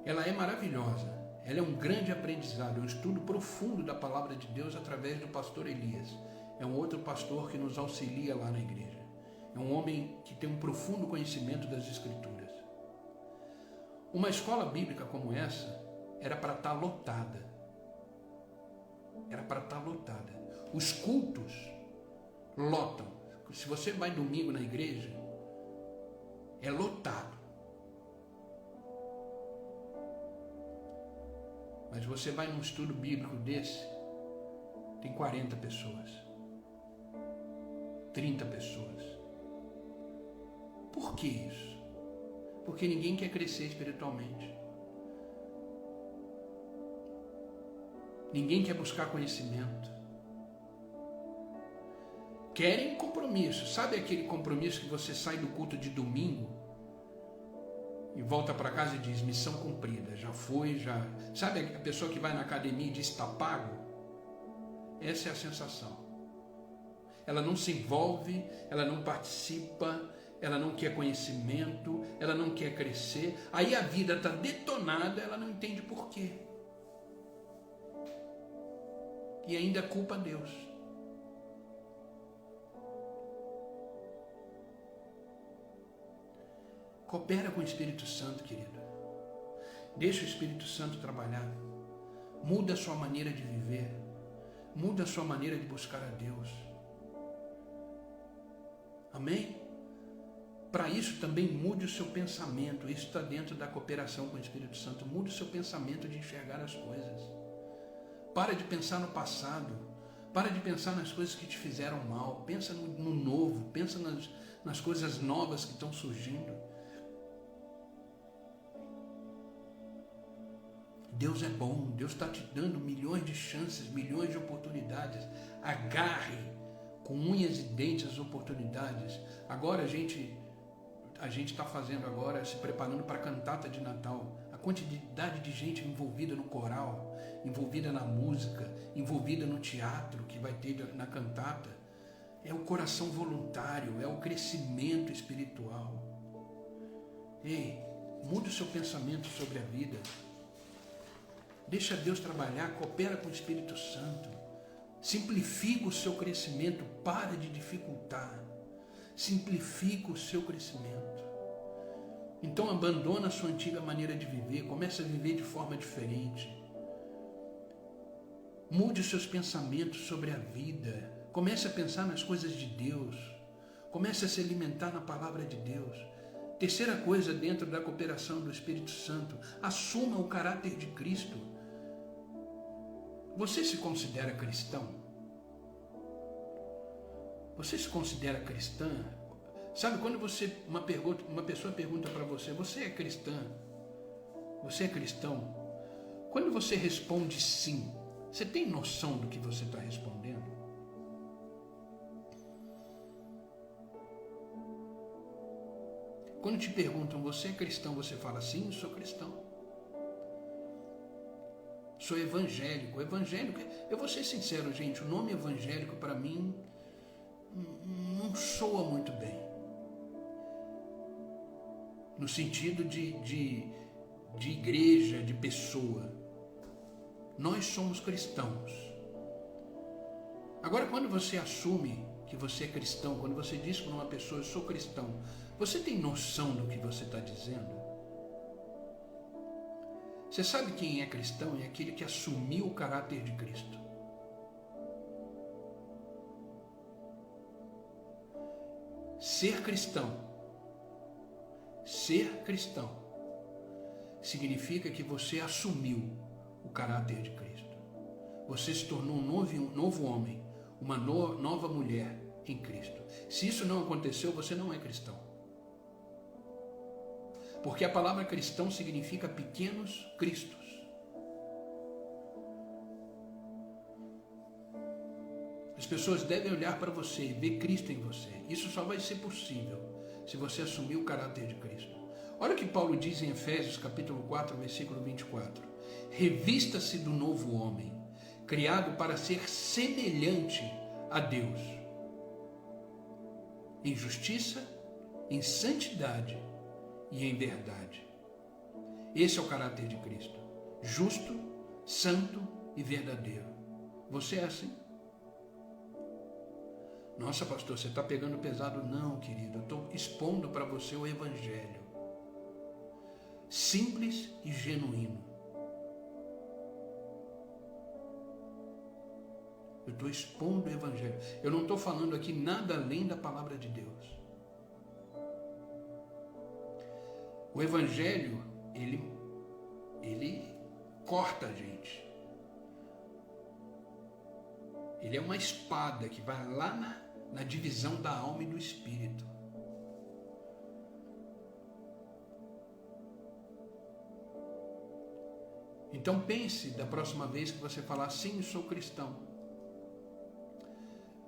S1: Ela é maravilhosa. Ela é um grande aprendizado, é um estudo profundo da palavra de Deus através do pastor Elias. É um outro pastor que nos auxilia lá na igreja. É um homem que tem um profundo conhecimento das Escrituras. Uma escola bíblica como essa era para estar lotada. Era para estar lotada. Os cultos lotam. Se você vai domingo na igreja, é lotado. Mas você vai num estudo bíblico desse, tem 40 pessoas, 30 pessoas. Por que isso? Porque ninguém quer crescer espiritualmente. Ninguém quer buscar conhecimento. Querem compromisso. Sabe aquele compromisso que você sai do culto de domingo e volta para casa e diz, missão cumprida, já foi, já... Sabe a pessoa que vai na academia e diz, está pago? Essa é a sensação. Ela não se envolve, ela não participa, ela não quer conhecimento, ela não quer crescer. Aí a vida está detonada, ela não entende por quê. E ainda culpa Deus. Coopera com o Espírito Santo, querido. Deixa o Espírito Santo trabalhar. Muda a sua maneira de viver. Muda a sua maneira de buscar a Deus. Amém? Para isso também mude o seu pensamento. Isso está dentro da cooperação com o Espírito Santo. Mude o seu pensamento de enxergar as coisas. Para de pensar no passado. Para de pensar nas coisas que te fizeram mal. Pensa no novo. Pensa nas coisas novas que estão surgindo. Deus é bom, Deus está te dando milhões de chances, milhões de oportunidades. Agarre com unhas e dentes as oportunidades. Agora a gente está fazendo agora, se preparando para a cantata de Natal. A quantidade de gente envolvida no coral, envolvida na música, envolvida no teatro que vai ter na cantata. É o coração voluntário, é o crescimento espiritual. Ei, muda o seu pensamento sobre a vida. Deixa Deus trabalhar, coopera com o Espírito Santo. Simplifica o seu crescimento, para de dificultar. Simplifica o seu crescimento. Então abandona a sua antiga maneira de viver, começa a viver de forma diferente. Mude os seus pensamentos sobre a vida. Comece a pensar nas coisas de Deus. Comece a se alimentar na palavra de Deus. Terceira coisa dentro da cooperação do Espírito Santo, assuma o caráter de Cristo. Você se considera cristão? Você se considera cristã? Sabe, quando uma pessoa pergunta para você, você é cristã? Você é cristão? Quando você responde sim, você tem noção do que você está respondendo? Quando te perguntam, você é cristão? Você fala, sim, sou cristão. Sou evangélico. Evangélico, eu vou ser sincero, gente, o nome evangélico para mim não soa muito bem. No sentido de igreja, de pessoa. Nós somos cristãos. Agora, quando você assume que você é cristão, quando você diz para uma pessoa, eu sou cristão, você tem noção do que você está dizendo? Você sabe quem é cristão? É aquele que assumiu o caráter de Cristo. Ser cristão significa que você assumiu o caráter de Cristo. Você se tornou um novo homem, uma nova mulher em Cristo. Se isso não aconteceu, você não é cristão. Porque a palavra cristão significa pequenos cristos. As pessoas devem olhar para você e ver Cristo em você. Isso só vai ser possível se você assumir o caráter de Cristo. Olha o que Paulo diz em Efésios capítulo 4, versículo 24. Revista-se do novo homem, criado para ser semelhante a Deus, em justiça, em santidade e em verdade. Esse é o caráter de Cristo. Justo, santo e verdadeiro. Você é assim? Nossa, pastor, você está pegando pesado? Não, querido. Eu estou expondo para você o Evangelho. Simples e genuíno. Eu estou expondo o Evangelho. Eu não estou falando aqui nada além da palavra de Deus. O Evangelho, ele corta a gente. Ele é uma espada que vai lá na divisão da alma e do espírito. Então pense da próxima vez que você falar, sim, eu sou cristão.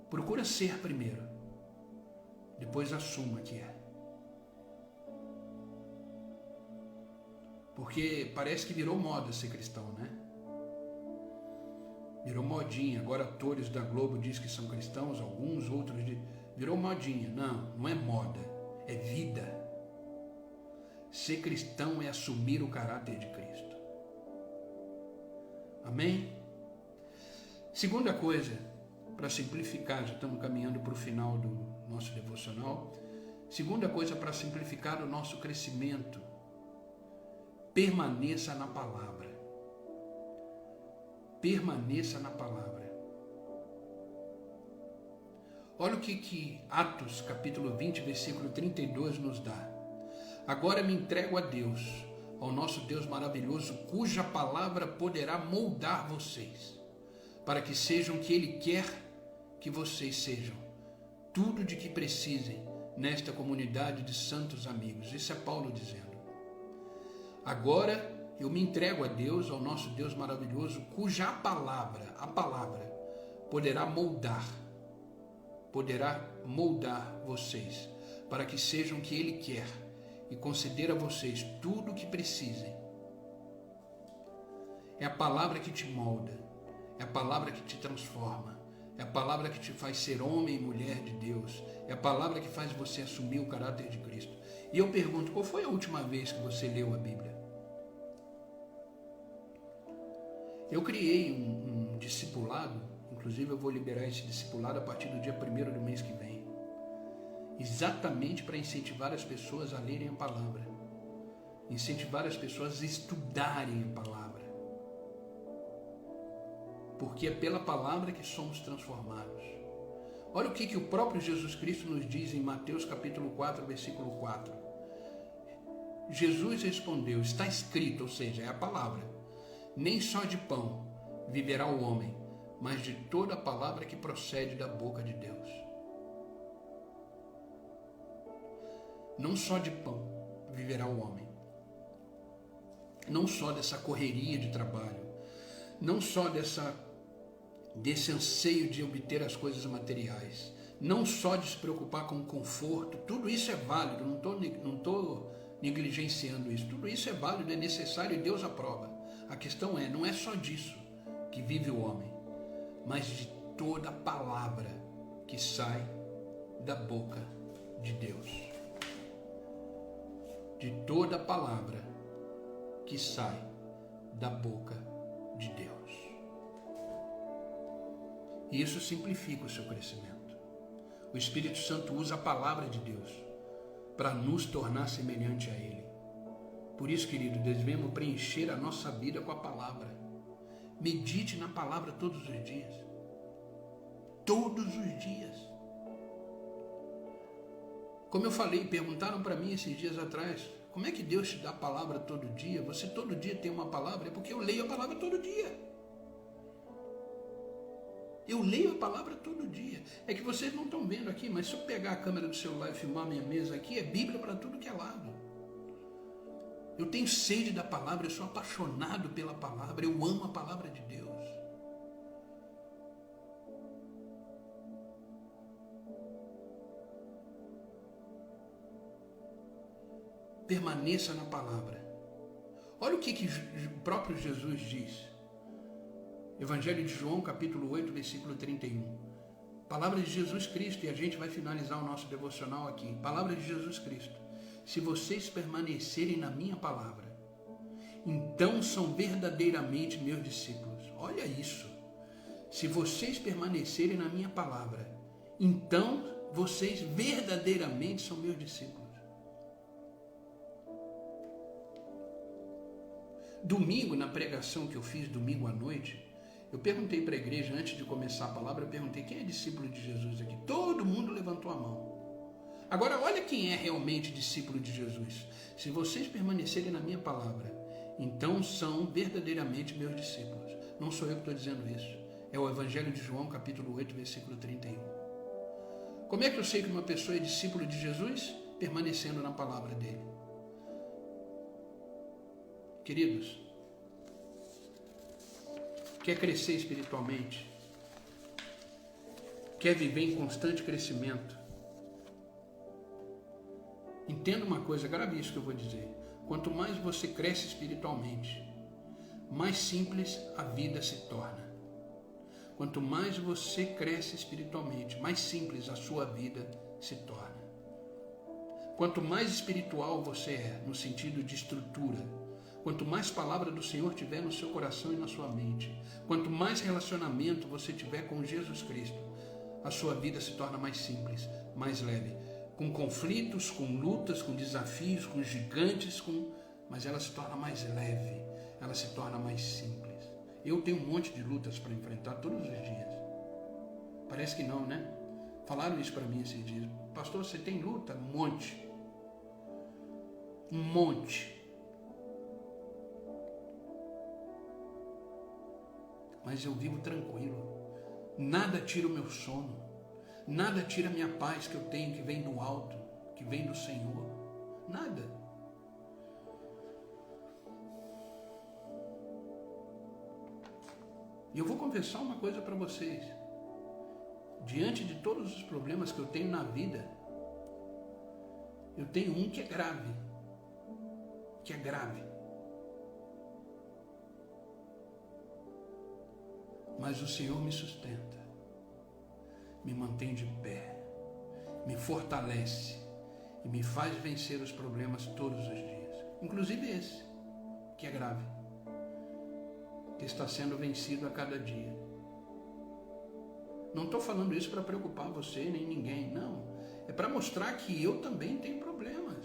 S1: Procura ser primeiro, depois assuma que é. Porque parece que virou moda ser cristão, né? Virou modinha. Agora atores da Globo dizem que são cristãos, alguns, outros virou modinha. Não, não é moda, é vida. Ser cristão é assumir o caráter de Cristo. Amém? Segunda coisa, para simplificar, já estamos caminhando para o final do nosso devocional. Segunda coisa para simplificar o nosso crescimento, permaneça na palavra. Permaneça na palavra. Olha o que Atos capítulo 20, versículo 32 nos dá. Agora me entrego a Deus, ao nosso Deus maravilhoso, cuja palavra poderá moldar vocês, para que sejam o que Ele quer que vocês sejam, tudo de que precisem nesta comunidade de santos amigos. Isso é Paulo dizendo. Agora eu me entrego a Deus, ao nosso Deus maravilhoso, cuja a palavra, poderá moldar vocês, para que sejam o que Ele quer e conceder a vocês tudo o que precisem. É a palavra que te molda, é a palavra que te transforma, é a palavra que te faz ser homem e mulher de Deus, é a palavra que faz você assumir o caráter de Cristo. E eu pergunto, qual foi a última vez que você leu a Bíblia? Eu criei um discipulado, inclusive eu vou liberar esse discipulado a partir do dia 1º do mês que vem, exatamente para incentivar as pessoas a lerem a palavra, incentivar as pessoas a estudarem a palavra, porque é pela palavra que somos transformados. Olha o que o próprio Jesus Cristo nos diz em Mateus capítulo 4, versículo 4. Jesus respondeu, está escrito, ou seja, é a palavra, nem só de pão viverá o homem, mas de toda a palavra que procede da boca de Deus. Não só de pão viverá o homem, não só dessa correria de trabalho, não só desse anseio de obter as coisas materiais, não só de se preocupar com o conforto, tudo isso é válido, não estou negligenciando isso, tudo isso é válido, é necessário e Deus aprova. A questão não é só disso que vive o homem, mas de toda a palavra que sai da boca de Deus. De toda a palavra que sai da boca de Deus. E isso simplifica o seu crescimento. O Espírito Santo usa a palavra de Deus para nos tornar semelhante a Ele. Por isso, querido, devemos preencher a nossa vida com a palavra. Medite na palavra todos os dias. Todos os dias. Como eu falei, perguntaram para mim esses dias atrás, como é que Deus te dá a palavra todo dia? Você todo dia tem uma palavra? É porque eu leio a palavra todo dia. Eu leio a palavra todo dia. É que vocês não estão vendo aqui, mas se eu pegar a câmera do celular e filmar minha mesa aqui, é Bíblia para tudo que é lado. Eu tenho sede da palavra, eu sou apaixonado pela palavra, eu amo a palavra de Deus. Permaneça na palavra. Olha o que o próprio Jesus diz. Evangelho de João, capítulo 8, versículo 31. Palavra de Jesus Cristo, e a gente vai finalizar o nosso devocional aqui. Palavra de Jesus Cristo. Se vocês permanecerem na minha palavra, então são verdadeiramente meus discípulos. Olha isso. Se vocês permanecerem na minha palavra, então vocês verdadeiramente são meus discípulos. Domingo, na pregação que eu fiz domingo à noite, eu perguntei para a igreja, antes de começar a palavra, eu perguntei, quem é discípulo de Jesus aqui? Todo mundo levantou a mão. Agora, olha quem é realmente discípulo de Jesus. Se vocês permanecerem na minha palavra, então são verdadeiramente meus discípulos. Não sou eu que estou dizendo isso. É o Evangelho de João, capítulo 8, versículo 31. Como é que eu sei que uma pessoa é discípulo de Jesus? Permanecendo na palavra dele. Queridos, quer crescer espiritualmente, quer viver em constante crescimento, entenda uma coisa, grave isso que eu vou dizer. Quanto mais você cresce espiritualmente, mais simples a vida se torna. Quanto mais você cresce espiritualmente, mais simples a sua vida se torna. Quanto mais espiritual você é, no sentido de estrutura, quanto mais palavra do Senhor tiver no seu coração e na sua mente, quanto mais relacionamento você tiver com Jesus Cristo, a sua vida se torna mais simples, mais leve, com conflitos, com lutas, com desafios, com gigantes, mas ela se torna mais leve, ela se torna mais simples. Eu tenho um monte de lutas para enfrentar todos os dias. Parece que não, né? Falaram isso para mim esses dias. Pastor, você tem luta? Um monte. Um monte. Mas eu vivo tranquilo. Nada tira o meu sono. Nada tira a minha paz que eu tenho, que vem do alto, que vem do Senhor. Nada. E eu vou confessar uma coisa para vocês. Diante de todos os problemas que eu tenho na vida, eu tenho um que é grave. Que é grave. Mas o Senhor me sustenta, me mantém de pé, me fortalece e me faz vencer os problemas todos os dias. Inclusive esse, que é grave, que está sendo vencido a cada dia. Não estou falando isso para preocupar você nem ninguém, não. É para mostrar que eu também tenho problemas.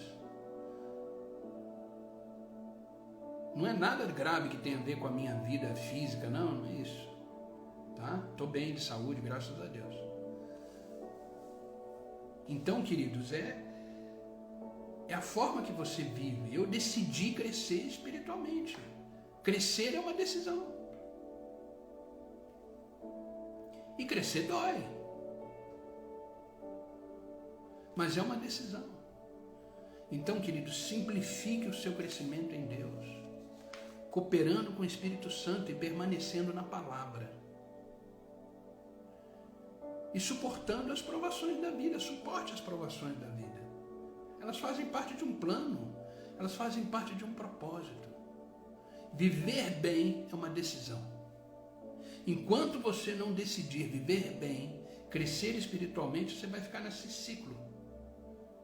S1: Não é nada grave que tenha a ver com a minha vida física, não é isso. Tá? Estou bem de saúde, graças a Deus. Então, queridos, é a forma que você vive. Eu decidi crescer espiritualmente. Crescer é uma decisão. E crescer dói. Mas é uma decisão. Então, queridos, simplifique o seu crescimento em Deus, cooperando com o Espírito Santo e permanecendo na palavra. E suportando as provações da vida. Suporte as provações da vida. Elas fazem parte de um plano. Elas fazem parte de um propósito. Viver bem é uma decisão. Enquanto você não decidir viver bem, crescer espiritualmente, você vai ficar nesse ciclo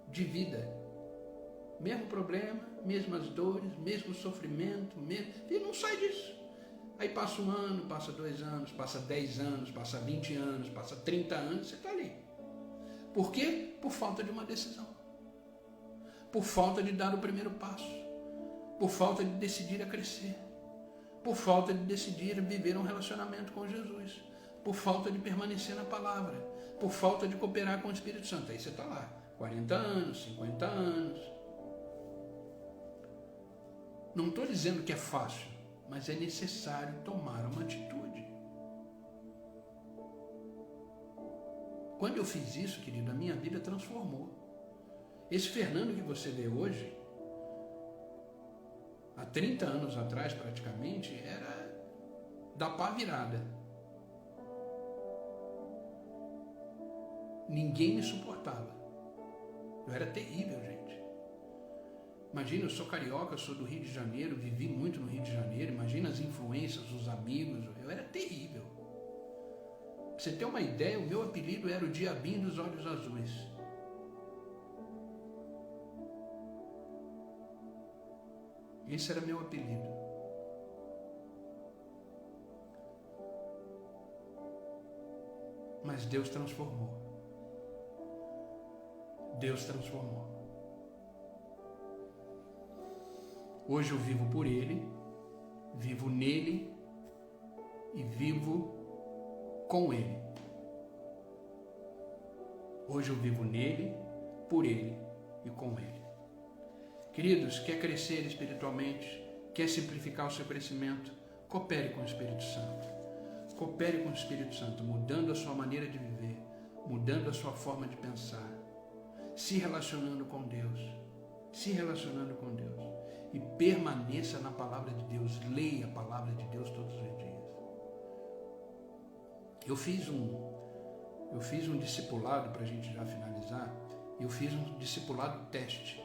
S1: de vida. Mesmo problema, mesmas dores, mesmo sofrimento, e não sai disso. Aí passa um ano, passa 2 anos, passa 10 anos, passa 20 anos, passa 30 anos, você está ali. Por quê? Por falta de uma decisão. Por falta de dar o primeiro passo. Por falta de decidir a crescer. Por falta de decidir viver um relacionamento com Jesus. Por falta de permanecer na palavra. Por falta de cooperar com o Espírito Santo. Aí você está lá, 40 anos, 50 anos. Não estou dizendo que é fácil, mas é necessário tomar uma atitude. Quando eu fiz isso, querido, a minha vida transformou. Esse Fernando que você vê hoje, há 30 anos atrás praticamente, era da pá virada. Ninguém me suportava. Eu era terrível, gente. Imagina, eu sou carioca, eu sou do Rio de Janeiro, vivi muito no Rio de Janeiro. Imagina as influências, os amigos. Eu era terrível. Pra você ter uma ideia, o meu apelido era o Diabinho dos Olhos Azuis. Esse era meu apelido. Mas Deus transformou. Deus transformou. Hoje eu vivo por Ele, vivo nele e vivo com Ele. Hoje eu vivo nele, por Ele e com Ele. Queridos, quer crescer espiritualmente, quer simplificar o seu crescimento, coopere com o Espírito Santo. Coopere com o Espírito Santo, mudando a sua maneira de viver, mudando a sua forma de pensar, se relacionando com Deus, e permaneça na palavra de Deus, leia a palavra de Deus todos os dias. Eu fiz um discipulado, para a gente já finalizar, eu fiz um discipulado teste.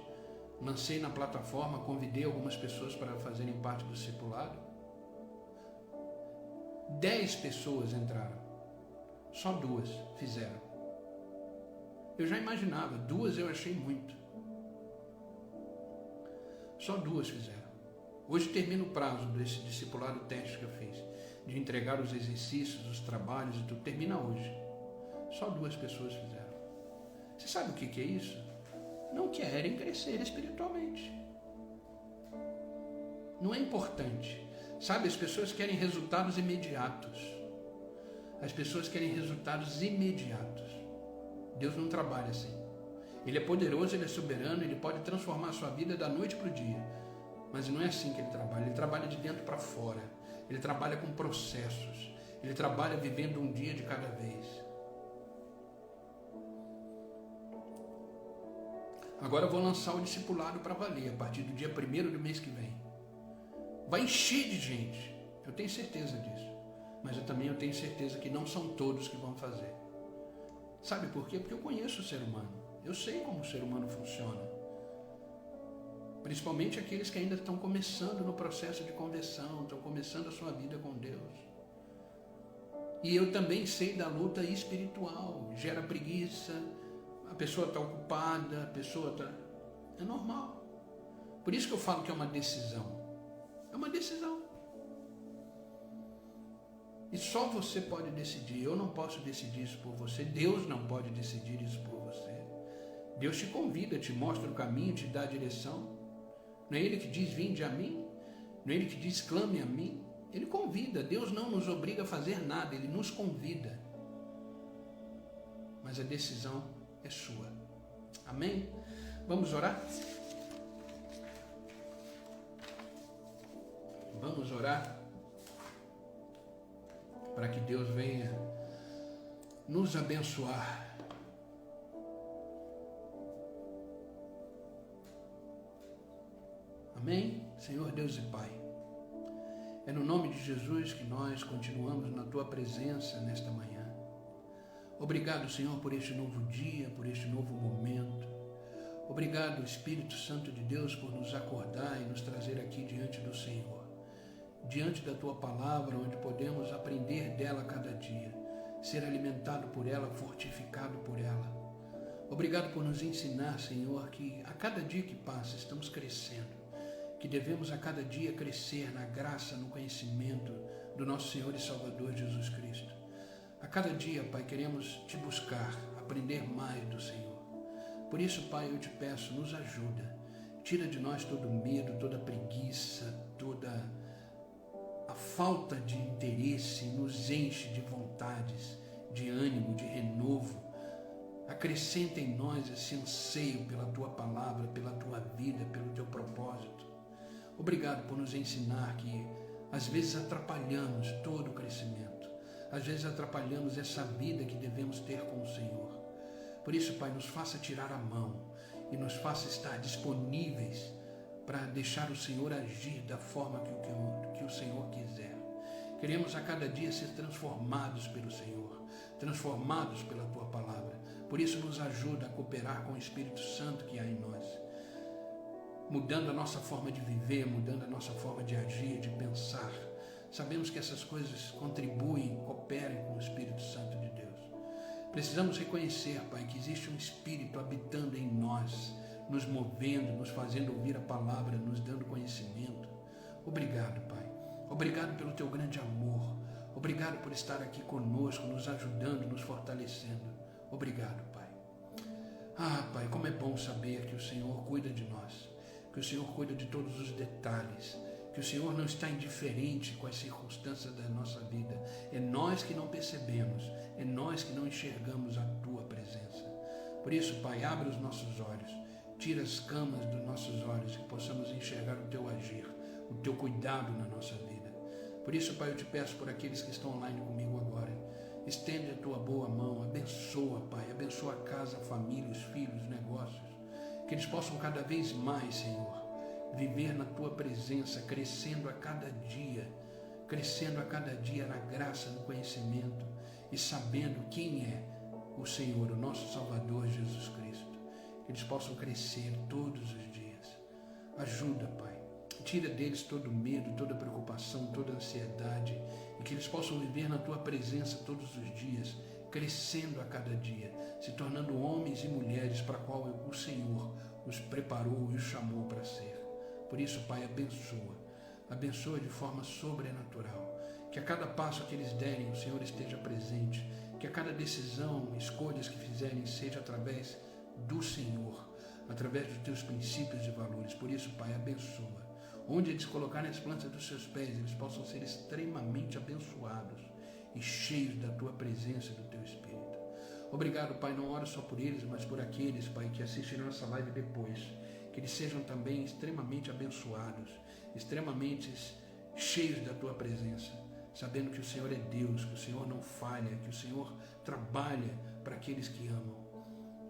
S1: Lancei na plataforma, convidei algumas pessoas para fazerem parte do discipulado. 10 pessoas entraram, só 2 fizeram. Eu já imaginava, 2 eu achei muito. Só 2 fizeram. Hoje termina o prazo desse discipulado teste que eu fiz, de entregar os exercícios, os trabalhos e tudo. Termina hoje. Só 2 pessoas fizeram. Você sabe o que é isso? Não querem crescer espiritualmente. Não é importante. Sabe, as pessoas querem resultados imediatos. As pessoas querem resultados imediatos. Deus não trabalha assim. Ele é poderoso, Ele é soberano, Ele pode transformar a sua vida da noite para o dia. Mas não é assim que Ele trabalha de dentro para fora. Ele trabalha com processos. Ele trabalha vivendo um dia de cada vez. Agora eu vou lançar o discipulado para valer, a partir do dia 1º do mês que vem. Vai encher de gente, eu tenho certeza disso. Mas eu também tenho certeza que não são todos que vão fazer. Sabe por quê? Porque eu conheço o ser humano. Eu sei como o ser humano funciona. Principalmente aqueles que ainda estão começando no processo de conversão, estão começando a sua vida com Deus. E eu também sei da luta espiritual. Gera preguiça, a pessoa está ocupada, a pessoa está... É normal. Por isso que eu falo que é uma decisão. É uma decisão. E só você pode decidir. Eu não posso decidir isso por você. Deus não pode decidir isso por você. Deus te convida, te mostra o caminho, te dá a direção. Não é Ele que diz, vinde a mim? Não é Ele que diz, clame a mim? Ele convida. Deus não nos obriga a fazer nada. Ele nos convida. Mas a decisão é sua. Amém? Vamos orar? Vamos orar para que Deus venha nos abençoar. Amém? Senhor Deus e Pai, é no nome de Jesus que nós continuamos na Tua presença nesta manhã. Obrigado, Senhor, por este novo dia, por este novo momento. Obrigado, Espírito Santo de Deus, por nos acordar e nos trazer aqui diante do Senhor. Diante da Tua palavra, onde podemos aprender dela cada dia, ser alimentado por ela, fortificado por ela. Obrigado por nos ensinar, Senhor, que a cada dia que passa estamos crescendo, que devemos a cada dia crescer na graça, no conhecimento do nosso Senhor e Salvador Jesus Cristo. A cada dia, Pai, queremos Te buscar, aprender mais do Senhor. Por isso, Pai, eu Te peço, nos ajuda. Tira de nós todo medo, toda preguiça, toda a falta de interesse, nos enche de vontades, de ânimo, de renovo. Acrescenta em nós esse anseio pela Tua palavra, pela Tua vida, pelo Teu propósito. Obrigado por nos ensinar que às vezes atrapalhamos todo o crescimento. Às vezes atrapalhamos essa vida que devemos ter com o Senhor. Por isso, Pai, nos faça tirar a mão e nos faça estar disponíveis para deixar o Senhor agir da forma que o Senhor quiser. Queremos a cada dia ser transformados pelo Senhor, transformados pela Tua palavra. Por isso, nos ajuda a cooperar com o Espírito Santo que há em nós, mudando a nossa forma de viver, mudando a nossa forma de agir, de pensar. Sabemos que essas coisas contribuem, cooperam com o Espírito Santo de Deus. Precisamos reconhecer, Pai, que existe um Espírito habitando em nós, nos movendo, nos fazendo ouvir a palavra, nos dando conhecimento. Obrigado, Pai. Obrigado pelo Teu grande amor. Obrigado por estar aqui conosco, nos ajudando, nos fortalecendo. Obrigado, Pai. Ah, Pai, como é bom saber que o Senhor cuida de nós, que o Senhor cuida de todos os detalhes, que o Senhor não está indiferente com as circunstâncias da nossa vida. É nós que não percebemos, é nós que não enxergamos a Tua presença. Por isso, Pai, abre os nossos olhos, tira as camas dos nossos olhos, que possamos enxergar o Teu agir, o Teu cuidado na nossa vida. Por isso, Pai, eu Te peço por aqueles que estão online comigo agora, estende a Tua boa mão, abençoa, Pai, abençoa a casa, a família, os filhos, os negócios, que eles possam cada vez mais, Senhor, viver na Tua presença, crescendo a cada dia, crescendo a cada dia na graça, no conhecimento e sabendo quem é o Senhor, o nosso Salvador Jesus Cristo. Que eles possam crescer todos os dias. Ajuda, Pai. Tira deles todo medo, toda preocupação, toda ansiedade, e que eles possam viver na Tua presença todos os dias, crescendo a cada dia, se tornando homens e mulheres para a qual o Senhor os preparou e os chamou para ser. Por isso, Pai, abençoa de forma sobrenatural, que a cada passo que eles derem o Senhor esteja presente, que a cada decisão, escolhas que fizerem seja através do Senhor, através dos Teus princípios e valores. Por isso, Pai, abençoa. Onde eles colocarem as plantas dos seus pés, eles possam ser extremamente abençoados e cheios da Tua presença e do Teu Espírito. Obrigado, Pai, não oro só por eles, mas por aqueles, Pai, que assistirão essa live depois. Que eles sejam também extremamente abençoados, extremamente cheios da Tua presença, sabendo que o Senhor é Deus, que o Senhor não falha, que o Senhor trabalha para aqueles que amam,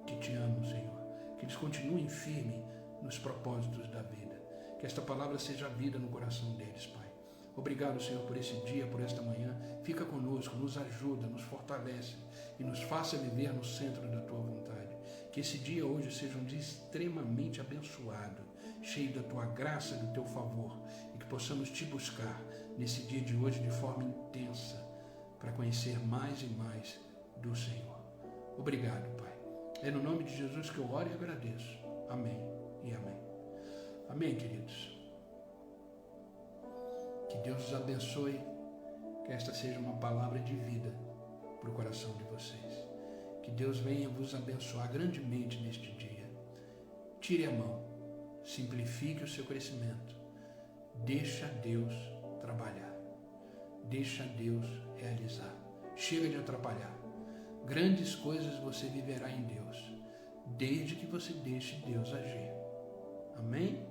S1: que Te amam, Senhor. Que eles continuem firmes nos propósitos da vida. Que esta palavra seja vida no coração deles, Pai. Obrigado, Senhor, por esse dia, por esta manhã. Fica conosco, nos ajuda, nos fortalece e nos faça viver no centro da Tua vontade. Que esse dia hoje seja um dia extremamente abençoado, cheio da Tua graça e do Teu favor, e que possamos Te buscar nesse dia de hoje de forma intensa, para conhecer mais e mais do Senhor. Obrigado, Pai. É no nome de Jesus que eu oro e agradeço. Amém e amém. Amém, queridos. Que Deus os abençoe, que esta seja uma palavra de vida para o coração de vocês. Que Deus venha vos abençoar grandemente neste dia. Tire a mão, simplifique o seu crescimento. Deixa Deus trabalhar. Deixa Deus realizar. Chega de atrapalhar. Grandes coisas você viverá em Deus, desde que você deixe Deus agir. Amém?